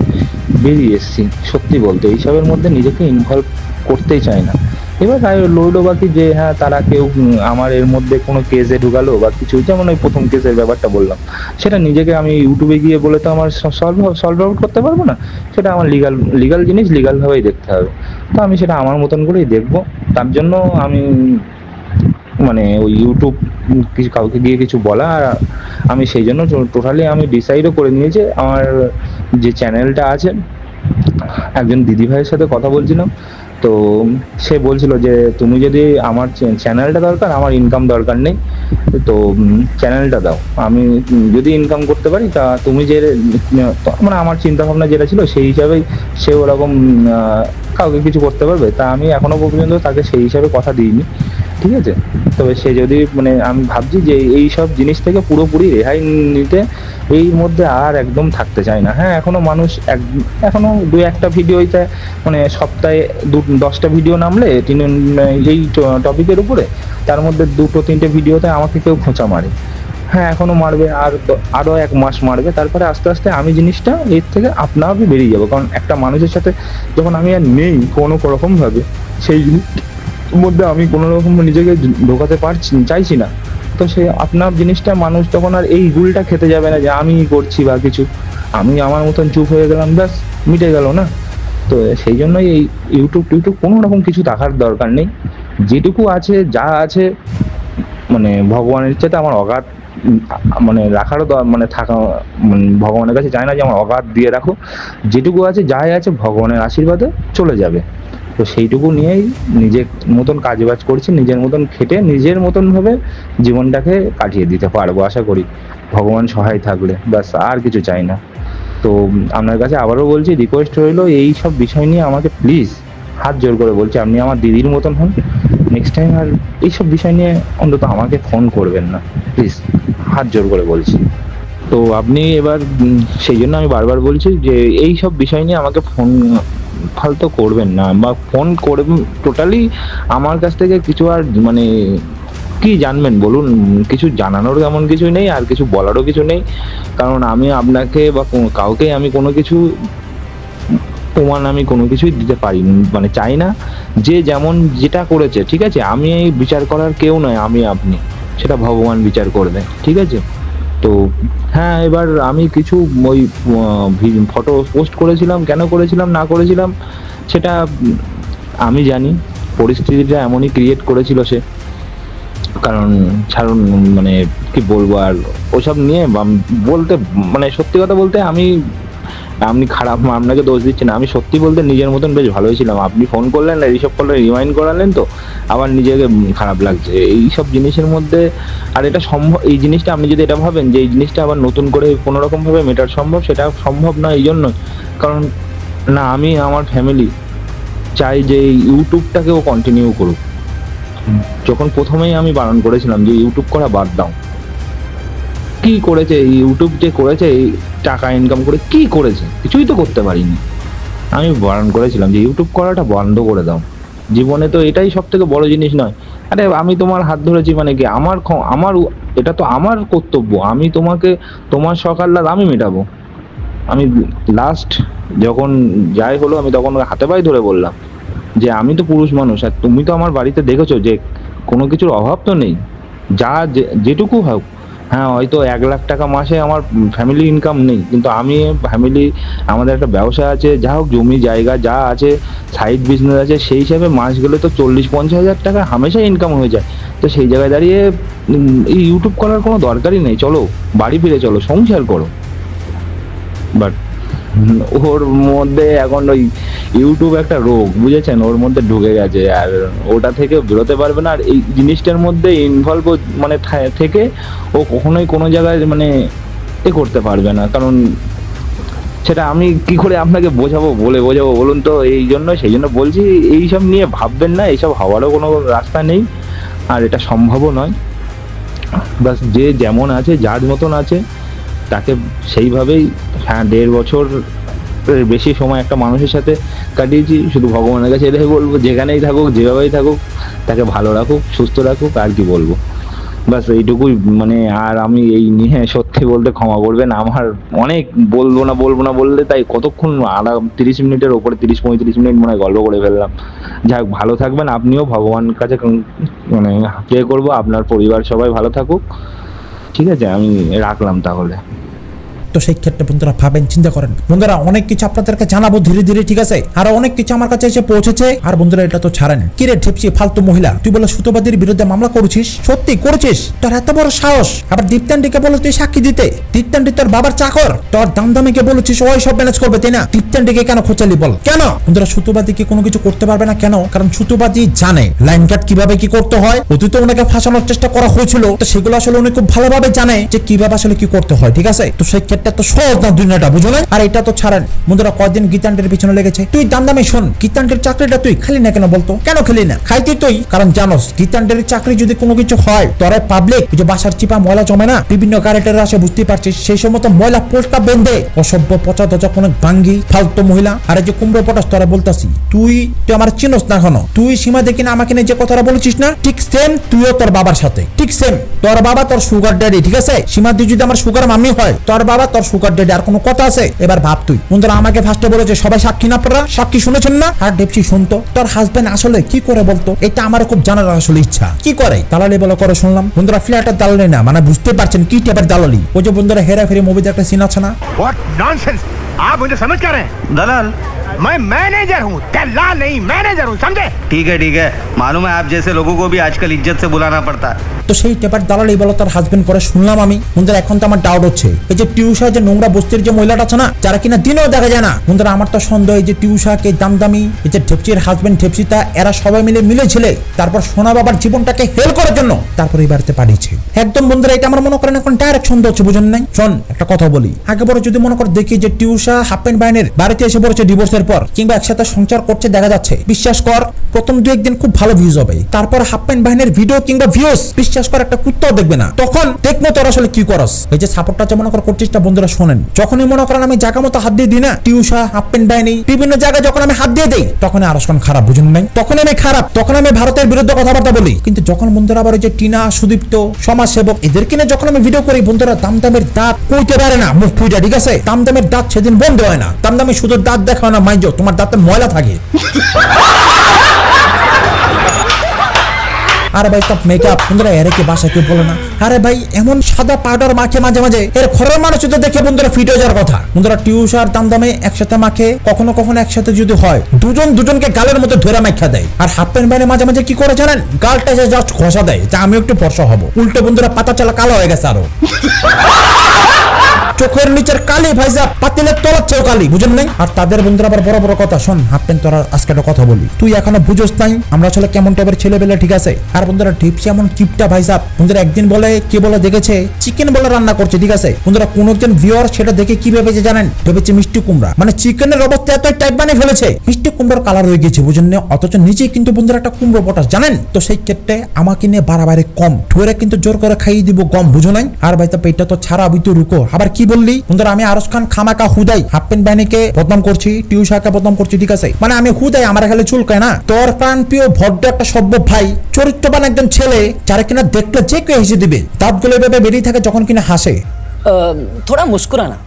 বেরিয়ে এসেছি, সত্যি বলতে এইসবের মধ্যে নিজেকে ইনভলভ করতেই চাই না। এবার লইলো বাকি যে হ্যাঁ তারা কেউ আমার এর মধ্যে কোনো কেসে ঢুকালো বা কিছু, যেমন ওই প্রথম কেসের ব্যাপারটা বললাম, সেটা নিজেকে আমি ইউটিউবে গিয়ে বলে তো আমার সলভ আউট করতে পারবো না, সেটা আমার লিগাল জিনিস লিগালভাবেই দেখতে হবে। তো আমি সেটা আমার মতন করেই দেখবো। তার জন্য আমি ওই ইউটিউব কাউকে গিয়ে কিছু বলা, আর আমি সেই জন্য টোটালি আমি ডিসাইডও করে নিয়েছি। আমার যে চ্যানেলটা আছে, একজন দিদিভাইয়ের সাথে কথা বলছিলাম, তো সে বলছিল যে তুমি যদি আমার চ্যানেলটা দরকার, আমার ইনকাম দরকার নেই, তো চ্যানেলটা দাও, আমি যদি ইনকাম করতে পারি তা তুমি যে আমার চিন্তা ভাবনা যেটা ছিল সেই হিসাবেই সে ওরকম কাউকে কিছু করতে পারবে, তা আমি এখনো পর্যন্ত তাকে সেই হিসাবে কথা দিইনি, ঠিক আছে। তবে সে যদি আমি ভাবছি যে এই সব জিনিস থেকে পুরোপুরি রেহাই নিতে এই মধ্যে আর একদম থাকতে চাই না। হ্যাঁ, এখনো মানুষ এখনো 2-1টা ভিডিওতে সপ্তাহে 10টা ভিডিও নামলে এই টপিকের উপরে, তার মধ্যে 2-3টে ভিডিওতে আমাকে কেউ খোঁচা মারে। হ্যাঁ, এখনো মারবে, আরো 1 মাস মারবে, তারপরে আস্তে আস্তে আমি জিনিসটা এর থেকে আপনা আপনি বেরিয়ে যাবো। কারণ একটা মানুষের সাথে যখন আমি আর নেই কোনো রকম ভাবে, সেই জিনিস মধ্যে আমি কোনো রকম নিজেকে ঢোকাতে চাইছি না, তো সেই আপনার জিনিসটা মানুষ তখন আর এই গুলটা খেতে যাবে না যে আমি করছি বা কিছু, আমি আমার মতন চুপ হয়ে গেলাম, ব্যাস মিটে গেল না। তো সেই জন্যই এই ইউটিউব কোনো রকম কিছু দেখার দরকার নেই, যেটুকু আছে যা আছে ভগবানের ইচ্ছাতে আমার অগাধ মানে রাখারও মানে থাকা ভগবানের কাছে চায় না যে আমার অগাধ দিয়ে রাখো, যেটুকু আছে যাই আছে ভগবানের আশীর্বাদে চলে যাবে। তো সেইটুকু নিয়েই নিজের মতন কাজবাজ করছি, নিজের মতন খেটে নিজের মতন ভাবে জীবনটাকে কাটিয়ে দিতে পারবো আশা করি, ভগবান সহায় থাকলে, ব্যাস আর কিছু চাই না। তো আপনার কাছে আবারও বলছি, রিকোয়েস্ট রইলো এই সব বিষয় নিয়ে আমাকে প্লিজ হাত জোর করে বলছি, আপনি আমার দিদির মতন হন, নেক্সট টাইম আর এইসব বিষয় নিয়ে অন্তত আমাকে ফোন করবেন না প্লিজ, হাত জোর করে বলছি। তো আপনি এবার সেই জন্য আমি বারবার বলছি যে এই সব বিষয় নিয়ে আমাকে ফোন ফালতু করবেন না, বা ফোন করবেন টোটালি আমার কাছ থেকে কিছু আর মানে কি জানবেন বলুন, কিছু জানানোর এমন কিছু নেই, আর কিছু বলারও কিছু নেই, কারণ আমি আপনাকে বা কাউকে আমি কোনো কিছু প্রমাণ আমি কোনো কিছুই দিতে পারি মানে চাই না। যে যেমন যেটা করেছে ঠিক আছে, আমি এই বিচার করার কেউ নয়, আমি আপনি, সেটা ভগবান বিচার করবে, ঠিক আছে। তো হ্যাঁ, এবার আমি কিছু ওই ফটো পোস্ট করেছিলাম, কেন করেছিলাম না করেছিলাম সেটা আমি জানি, পরিস্থিতিটা এমনই ক্রিয়েট করেছিল সে, কারণ ছাড়ুন মানে কি বলবো আর ওসব নিয়ে বলতে, মানে সত্যি কথা বলতে আপনি খারাপ, আপনাকে দোষ দিচ্ছি না, আমি সত্যি বলতে নিজের মতন বেশ ভালোই ছিলাম। আপনি ফোন করলেন, এইসব করলে রিমাইন্ড করালেন, তো আবার নিজেকে খারাপ লাগছে এইসব জিনিসের মধ্যে। আর এটা সম্ভব, এই জিনিসটা আপনি যদি এটা ভাবেন যে এই জিনিসটা আবার নতুন করে কোনোরকম ভাবে মেটার সম্ভব, সেটা সম্ভব নয়। এই জন্য কারণ না, আমি আমার ফ্যামিলি চাই যে ইউটিউবটাকেও কন্টিনিউ করুক। যখন প্রথমেই আমি বারণ করেছিলাম যে ইউটিউব করা বাদ দাও, কি করেছে ইউটিউব যে করেছে, টাকা ইনকাম করে কি করেছে, কিছুই তো করতে পারিনি। আমি বারণ করেছিলাম যে ইউটিউব করাটা বন্ধ করে দাও, জীবনে তো এটাই সব থেকে বড় জিনিস নয়। আরে আমি তোমার হাত ধরেছি মানে কি, আমার এটা তো আমার কর্তব্য, আমি তোমাকে তোমার সকাল রাত আমি মেটাবো। আমি লাস্ট যখন যাই হলো আমি তখন হাতে পায়ে ধরে বললাম যে আমি তো পুরুষ মানুষ, আর তুমি তো আমার বাড়িতে দেখেছো যে কোনো কিছুর অভাব তো নেই, যা যেটুকু হোক, হ্যাঁ হয়তো 1 লাখ টাকা মাসে আমার ফ্যামিলি ইনকাম নেই, কিন্তু আমি ফ্যামিলি, আমাদের একটা ব্যবসা আছে, যা হোক জমি জায়গা যা আছে, সাইড বিজনেস আছে, সেই হিসাবে মাস গেলে তো 40-50 হাজার টাকা হামেশা ইনকাম হয়ে যায়। তো সেই জায়গায় দাঁড়িয়ে এই ইউটিউব করার কোনো দরকারই নেই, চলো বাড়ি ফিরে চলো সংসার করো। বাট ওর মধ্যে এখন ওই ইউটিউব একটা রোগ, বুঝেছেন, ওর মধ্যে ঢুকে গেছে, আর ওটা থেকে বেরোতে পারবে না। আর এই জিনিসটার মধ্যে ইনভলভ মানে থেকে ও কখনোই কোনো জায়গায় মানে করতে পারবে না, কারণ সেটা আমি কি করে আপনাকে বোঝাবো বলুন তো। সেই জন্য বলছি এইসব নিয়ে ভাববেন না, এইসব হওয়ারও কোনো রাস্তা নেই, আর এটা সম্ভবও নয়। বাস যে যেমন আছে, যার মতন আছে, তাকে সেইভাবেই, হ্যাঁ 1.5 বছর বেশি সময় একটা মানুষের সাথে কাটিয়েছি, শুধু ভগবানের কাছে এটাই বলবো, যেখানেই থাকুক যেভাবেই থাকুক তাকে ভালো রাখুক, সুস্থ রাখুক, আর কি বলবো, বাস এইটুকুই। মানে আর আমি এই নিয়ে সত্যি বলতে ক্ষমা করবেন, আমার অনেক বলবো না বললে তাই কতক্ষণ 30 মিনিটের ওপরে 30-35 মিনিট মনে হয় গল্প করে ফেললাম। যাই হোক, ভালো থাকবেন আপনিও, ভগবানের কাছে মানে প্রে করবো আপনার পরিবার সবাই ভালো থাকুক, ঠিক আছে। আমি রাখলাম তাহলে। তো সেই ক্ষেত্রে বন্ধুরা ভাবেন, চিন্তা করেন বন্ধুরা, অনেক কিছু আপনাদেরকে জানাবো ধীরে ধীরে, ঠিক আছে, আর অনেক কিছু আমার কাছে এসে পৌঁছেছে। আর বন্ধুরা এটা তো ছাড়েন, কি রে ঢেপসি ফালতু মহিলা, তুই বলে সুতোবাদীর বিরুদ্ধে মামলা করেছিস, সত্যি করেছিস? তোর এত বড় সাহস, আবার দীপ্তান্ডিকে বলে তুই সাক্ষী দিতে, দীপ্তান্ডি তোর বাবার চাকর, তোর দামদামিকে বলেছিস ওই সব ম্যানেজ করবে, তাই না? দীপ্তান্ডিকে কেন খোঁচালি বল, কেন? বন্ধুরা সুতোবাদীকে কোনো কিছু করতে পারবে না, কেন? কারণ সুতোবাদী জানে লাইন কাট কিভাবে কি করতে হয়, অতীতে ওনাকে ফাঁসানোর চেষ্টা করা হয়েছিল, তো সেগুলো আসলে উনি খুব ভালোভাবে জানে যে কিভাবে আসলে কি করতে হয়, ঠিক আছে। তো সেই ক্ষেত্রে তো সহজ না দুনিয়াটা, বুঝো না? আর এটা তো ছাড়েন বন্ধুরা, কয়েকদিন গীতান্ডের পিছনে লেগেছে, তুই দামদামে শোন, গীতান্ডের চাকরিটা তুই খালি না কেন বলতো, কেন খেলি না? খাইতে তুই, কারণ জানোস গীতান্ডের চাকরি যদি কোনো কিছু হয়, তোরা পাবলিক যে বাসার চিপা ময়লা জমে না, বিভিন্ন ক্যারেক্টার আসে, বুঝতে পারছিস, সেই সময় ময়লা পোস্টটা বেঁধে অসভ্য পচা দজা কোনো ভাঙ্গি ফালতু মহিলা। আর যে কুমড়ো পটাস তোরা বলতাছি, তুই আমার চিনোস না এখনো, তুই সীমা দেখি না আমাকে নিয়ে যে কথাটা বলেছিস না, ঠিক সেম তুইও তোর বাবার সাথে, ঠিক সেম, তোর বাবা তোর সুগার ড্যাডি, ঠিক আছে। সীমা তুই যদি আমার সুগার মামি হয়, তোর বাবা তোর সুগার ড্যাডি, আর কোনো কথা আছে? এবার ভাব তুই। বন্ধুরা আমাকে ফার্স্টে বলেছে সবাই সাক্ষী না পড়া, সাক্ষী শুনেছেন না? আর ডেপসি শুনতো, তোর হাজবেন্ড আসলে কি করে বলতো, এটা আমার খুব জানার আসলে ইচ্ছা, কি করে দালালি বলে করে শুনলাম। বন্ধুরা ফ্ল্যাটের দালালি না, মানে বুঝতে পারছেন কি টাইপের দালালি। ওই যে বন্ধুরা হেরাফেরি মুভিতে একটা সিন আছে না, व्हाट नॉनसेंस, आप मुझे समझ कर रहे हैं? दलाल मैं मैनेजर हूँ, दलाल नहीं, मैनेजर हूँ, समझे? ठीक है, मालूम है आप जैसे लोगों को भी आजकल इज्जत से बुलाना पड़ता है। তো সেই টেপার দালাল এই বলো তার হাজবেন্ড করে শুনলাম আমি। বন্ধুরা এখন তো আমার ডাউট হচ্ছে এই যে টিউষা যে নোংরা বস্তির যে মহিলাটা আছে না, যারা কিনা দিনেও দেখা যায় না, বন্ধুরা আমার তো সন্দেহ এই যে টিউষাকে দামদামি এই যে ঢেপচির হাজবেন্ড ঢেপচিতা এরা সবাই মিলেছিলে তারপর সোনা বাবার জীবনটাকে হেল করার জন্য তারপর এই বাড়িতে পাঠিয়েছে একদম। বন্ধুরা এটা আমার মনে করেন এখন ডাইরেক্ট সন্দেহ হচ্ছে, বুঝেন নাই? শোন একটা কথা বলি, আগে বড় যদি মনে কর দেখি যে টিউষা হাফ প্যান্ট বাইনের বাড়িতে এসে পড়েছে ডিভোর্সের পর কিংবা একসাথে সংসার করছে দেখা যাচ্ছে, বিশ্বাস কর প্রথম 2-1 দিন খুব ভালো ভিউজ হবে, তারপর হাফ প্যান্ট বাইনের ভিডিও কিংবা ভিউজ বিশ্বাস কর একটা কুত্তাও দেখবে না, তখন দেখবো তোর আসলে কি করস। এই যে সাপোর্টটা যে মনে কর করছিসটা বন্ধুরা শোনেন, যখনই মনে করেন আমি জায়গা মতো হাত দিয়ে দিই না টিউষা হাফ প্যান্ট বাইনি বিভিন্ন জায়গায় যখন আমি হাত দিয়ে দিই তখন আরশখান খারাপ, বুঝেন নাই? তখন আমি খারাপ, তখন আমি ভারতের বিরুদ্ধে কথাবার্তা বলি। কিন্তু যখন বন্ধুরা আবার ওই যে টিনা সুদীপ্ত সমাজসেবক এদেরকে নিয়ে যখন আমি ভিডিও করি বন্ধুরা দামদামের দাঁত কইতে পারে না মুখ ফুইটা, ঠিক আছে? দামদামের দাঁত সেদিন বন্ধ হয় না, দামদামে শুধু দাঁত দেখাও না মাইজো তোমার দাঁতে ময়লা থাকে। আরে ভাই সব মেকআপ বন্ধুরা এর কি বাসা কেউ বলে না, আরে ভাই এমন সাদা পাউডার মাখে মাঝে মাঝে এর ঘরের মানুষ তো দেখে বন্ধুরা ফিট হয়ে যাওয়ার কথা। বন্ধুরা টিউষার দামদামে একসাথে মাখে, কখনো কখনো একসাথে যদি হয় দুজনকে গালের মধ্যে ধরে মাখা দেয়, আর হাফ প্যান্ট বাইরে মাঝে মাঝে কি করে জানেন গালটা জাস্ট ঘষা দেয় যা আমি একটু ফর্সা হব, উল্টো বন্ধুরা পাতা চালা কালো হয়ে গেছে আরো। চোখের নিচের কালি ভাইজা পাতিলের তলার চেয়েও কালি, বুঝেন নাই? আর তাদের বন্ধুরা আবার বড় বড় কথা, শোন হাফ প্যান্ট তোরা আজকে একটা কথা বলি, তুই এখনো বুঝোস নাই আমরা আসলে কেমন টাইপের ছেলেবেলা, ঠিক আছে? আর বন্ধুরা টিপসি এমন কিপটা ভাইজা বন্ধুরা একদিন বলে কি বলে দেখেছে চিকেন বলে রান্না করছে, ঠিক আছে? বন্ধুরা কোন একজন ভিউয়ার সেটা দেখে কি ভেবেছে জানেন? ভেবেছে মিষ্টি কুমড়া, মানে চিকেনের অবস্থা এত টাইপ বানিয়ে ফেলেছে মিষ্টি কুমড়ার কালার হয়ে গেছে, বুঝেন না? অথচ নিচেই কিন্তু বন্ধুরা একটা কুমড়ো পটাশ, জানেন? তো সেই ক্ষেত্রে আমাকে নিয়ে বাড়াবাড়ি কম ঠুরে কিন্তু জোর করে খাইয়ে দিব গম, বুঝো নাই? আর ভাই তো পেটটা তো ছাড়া আবি তো রুকো। আবার কি বললি বন্ধুরা? আমি আরশ খান খামাকা হুদাই হাফ প্যান্ট বাহিনীকে বদনাম করছি, টিউষাকে বদনাম করছি, ঠিক আছে? মানে আমি হুদাই আমার খালি চুলকায় না, তোর প্রাণ প্রিয় ভদ্র একটা সভ্য ভাই চরিত্রবান একজন ছেলে যারা কিনা দেখলে যে কেউ হেসে দিবে, দাঁতগুলো এভাবে বেরিয়ে থাকে যখন কিনা হাসে, থোড়া মুস্কুরানা।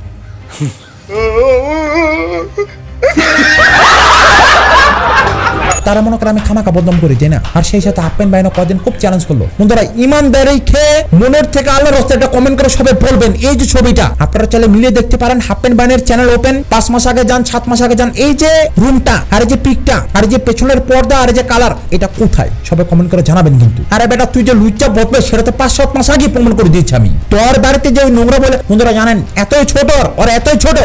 তারা মনে করে আমি খামাকা বদনাম করি, তাই না? আর সেই সাথে হাফ প্যান্ট বাহিনী কদিন খুব চ্যালেঞ্জ করলো। বন্ধুরা ইমানদারি খেয়ে মনের থেকে আল্লাহর রাস্তায় একটা কমেন্ট করে সবাই বলবেন এই যে ছবিটা আপনারা চাইলে মিলিয়ে দেখতে পারেন, হাফ প্যান্ট বাহিনীর চ্যানেল ওপেন 5 মাস আগে যান 7 মাস আগে যান, এই যে রুমটা আর এই যে পিকটা আর এই যে পেছনের পর্দা আর এই যে কালার এটা কোথায় সবাই কমেন্ট করে জানাবেন। কিন্তু আরে বেটা তুই যে লুচ্চা বদবে সেটা তো 5-7 মাস আগে প্রমাণ করে দিয়েছি আমি। তোর বাড়িতে যে নোংরা বলে বন্ধুরা জানেন এতই ছোট আর এতই ছোট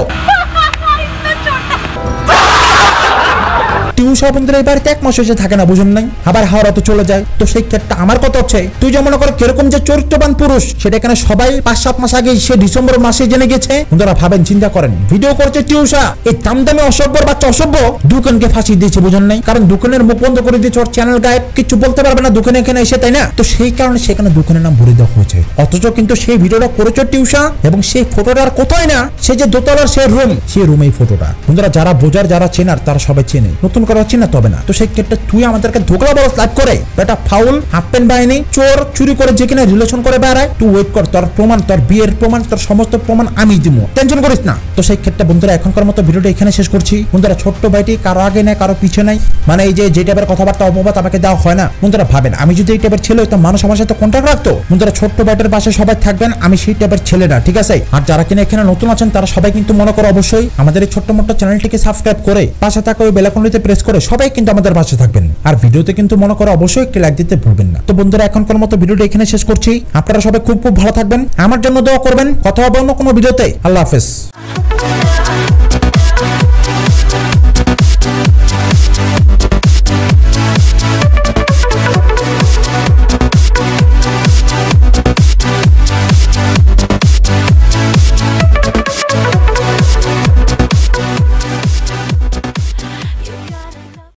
টিউষা বন্ধুরা এই বাড়িতে 1 মাস এসে থাকে না, বুঝুন নাই? আবার হাওড়া তো চলে যায়। তো সেই ক্ষেত্রে আমার কথা হচ্ছে তুই যে মনে কর কিরকম যে চরিত্রবান পুরুষ সেটা এখানে সবাই 5-7 মাস আগে সে ডিসেম্বর মাসে জেনে গেছে। বন্ধুরা ভাবেন চিন্তা করেন ভিডিও করছে টিউষা, এই দামদামে অসভ্যর বাচ্চা অসভ্য দোকানকে ফাঁসি দিয়েছে, বুঝুন নাই? কারণ দোকানের মুখ বন্ধ করে দিয়েছে, ওর চ্যানেল গায়েব, কিছু বলতে পারবে না দোকানে এখানে এসে, তাই না? তো সেই কারণে সেখানে দোকানের নাম ভরে দেওয়া হয়েছে, অথচ কিন্তু সেই ভিডিওটা করেছে টিউষা এবং সেই ফটোটা আর কোথায় না সে যে দোতলার সে রুম, সেই রুমেই ফটোটা। বন্ধুরা যারা বোঝার যারা চেনার তারা সবাই চেনে, নতুন করা চেনা তবে না। তো সেই ক্ষেত্রে তুই আমাদেরকে ধোকলা বড় লাইভ করে বেটা ফাউল হাফ প্যান্ট বাহিনী চোর চুরি করে যে কিনা রিলেশন করে বেড়ায়, তুই ওয়েট কর, তোর প্রমাণ তোর বিয়ের প্রমাণ তোর সমস্ত প্রমাণ আমি দিব, টেনশন করিস না। তো সেই ক্ষেত্রে বন্ধুরা এখনকার মতো ভিডিওটা এখানে শেষ করছি। বন্ধুরা ছোট্ট ভাইটি কারো আগে নেই কারো পিছে নাই, মানে এই যে টাইপের কথাবার্তা অপবাদ আমাকে দেওয়া হয় না। বন্ধুরা ভাবেন আমি যদি এই টাইপের ছেলে হইতাম মানুষ আমার সাথে কন্ট্যাক্ট রাখতো। বন্ধুরা ছোট্ট ভাইটার পাশে সবাই থাকবেন, আমি সেই টাইপের ছেলে না, ঠিক আছে? আর যারা কিনা এখানে নতুন আছেন তারা সবাই কিন্তু মনে করো অবশ্যই আমাদের এই ছোট্ট মোট্ট চ্যানেলটিকে সাবস্ক্রাইব করে পাশে থাকা ওই বেল আইকনটিতে প্রেস করে সবাই কিন্তু আমাদের পাশে থাকবেন। আর ভিডিওতে কিন্তু মনে করো অবশ্যই একটি লাইক দিতে ভুলবেন না। তো বন্ধুরা এখনকার মতো ভিডিওটা এখানে শেষ করছি, আপনারা সবাই খুব খুব ভালো থাকবেন, আমার জন্য দোয়া করবেন, কথা হবে অন্য কোনো ভিডিওতে। আল্লাহ হাফেজ।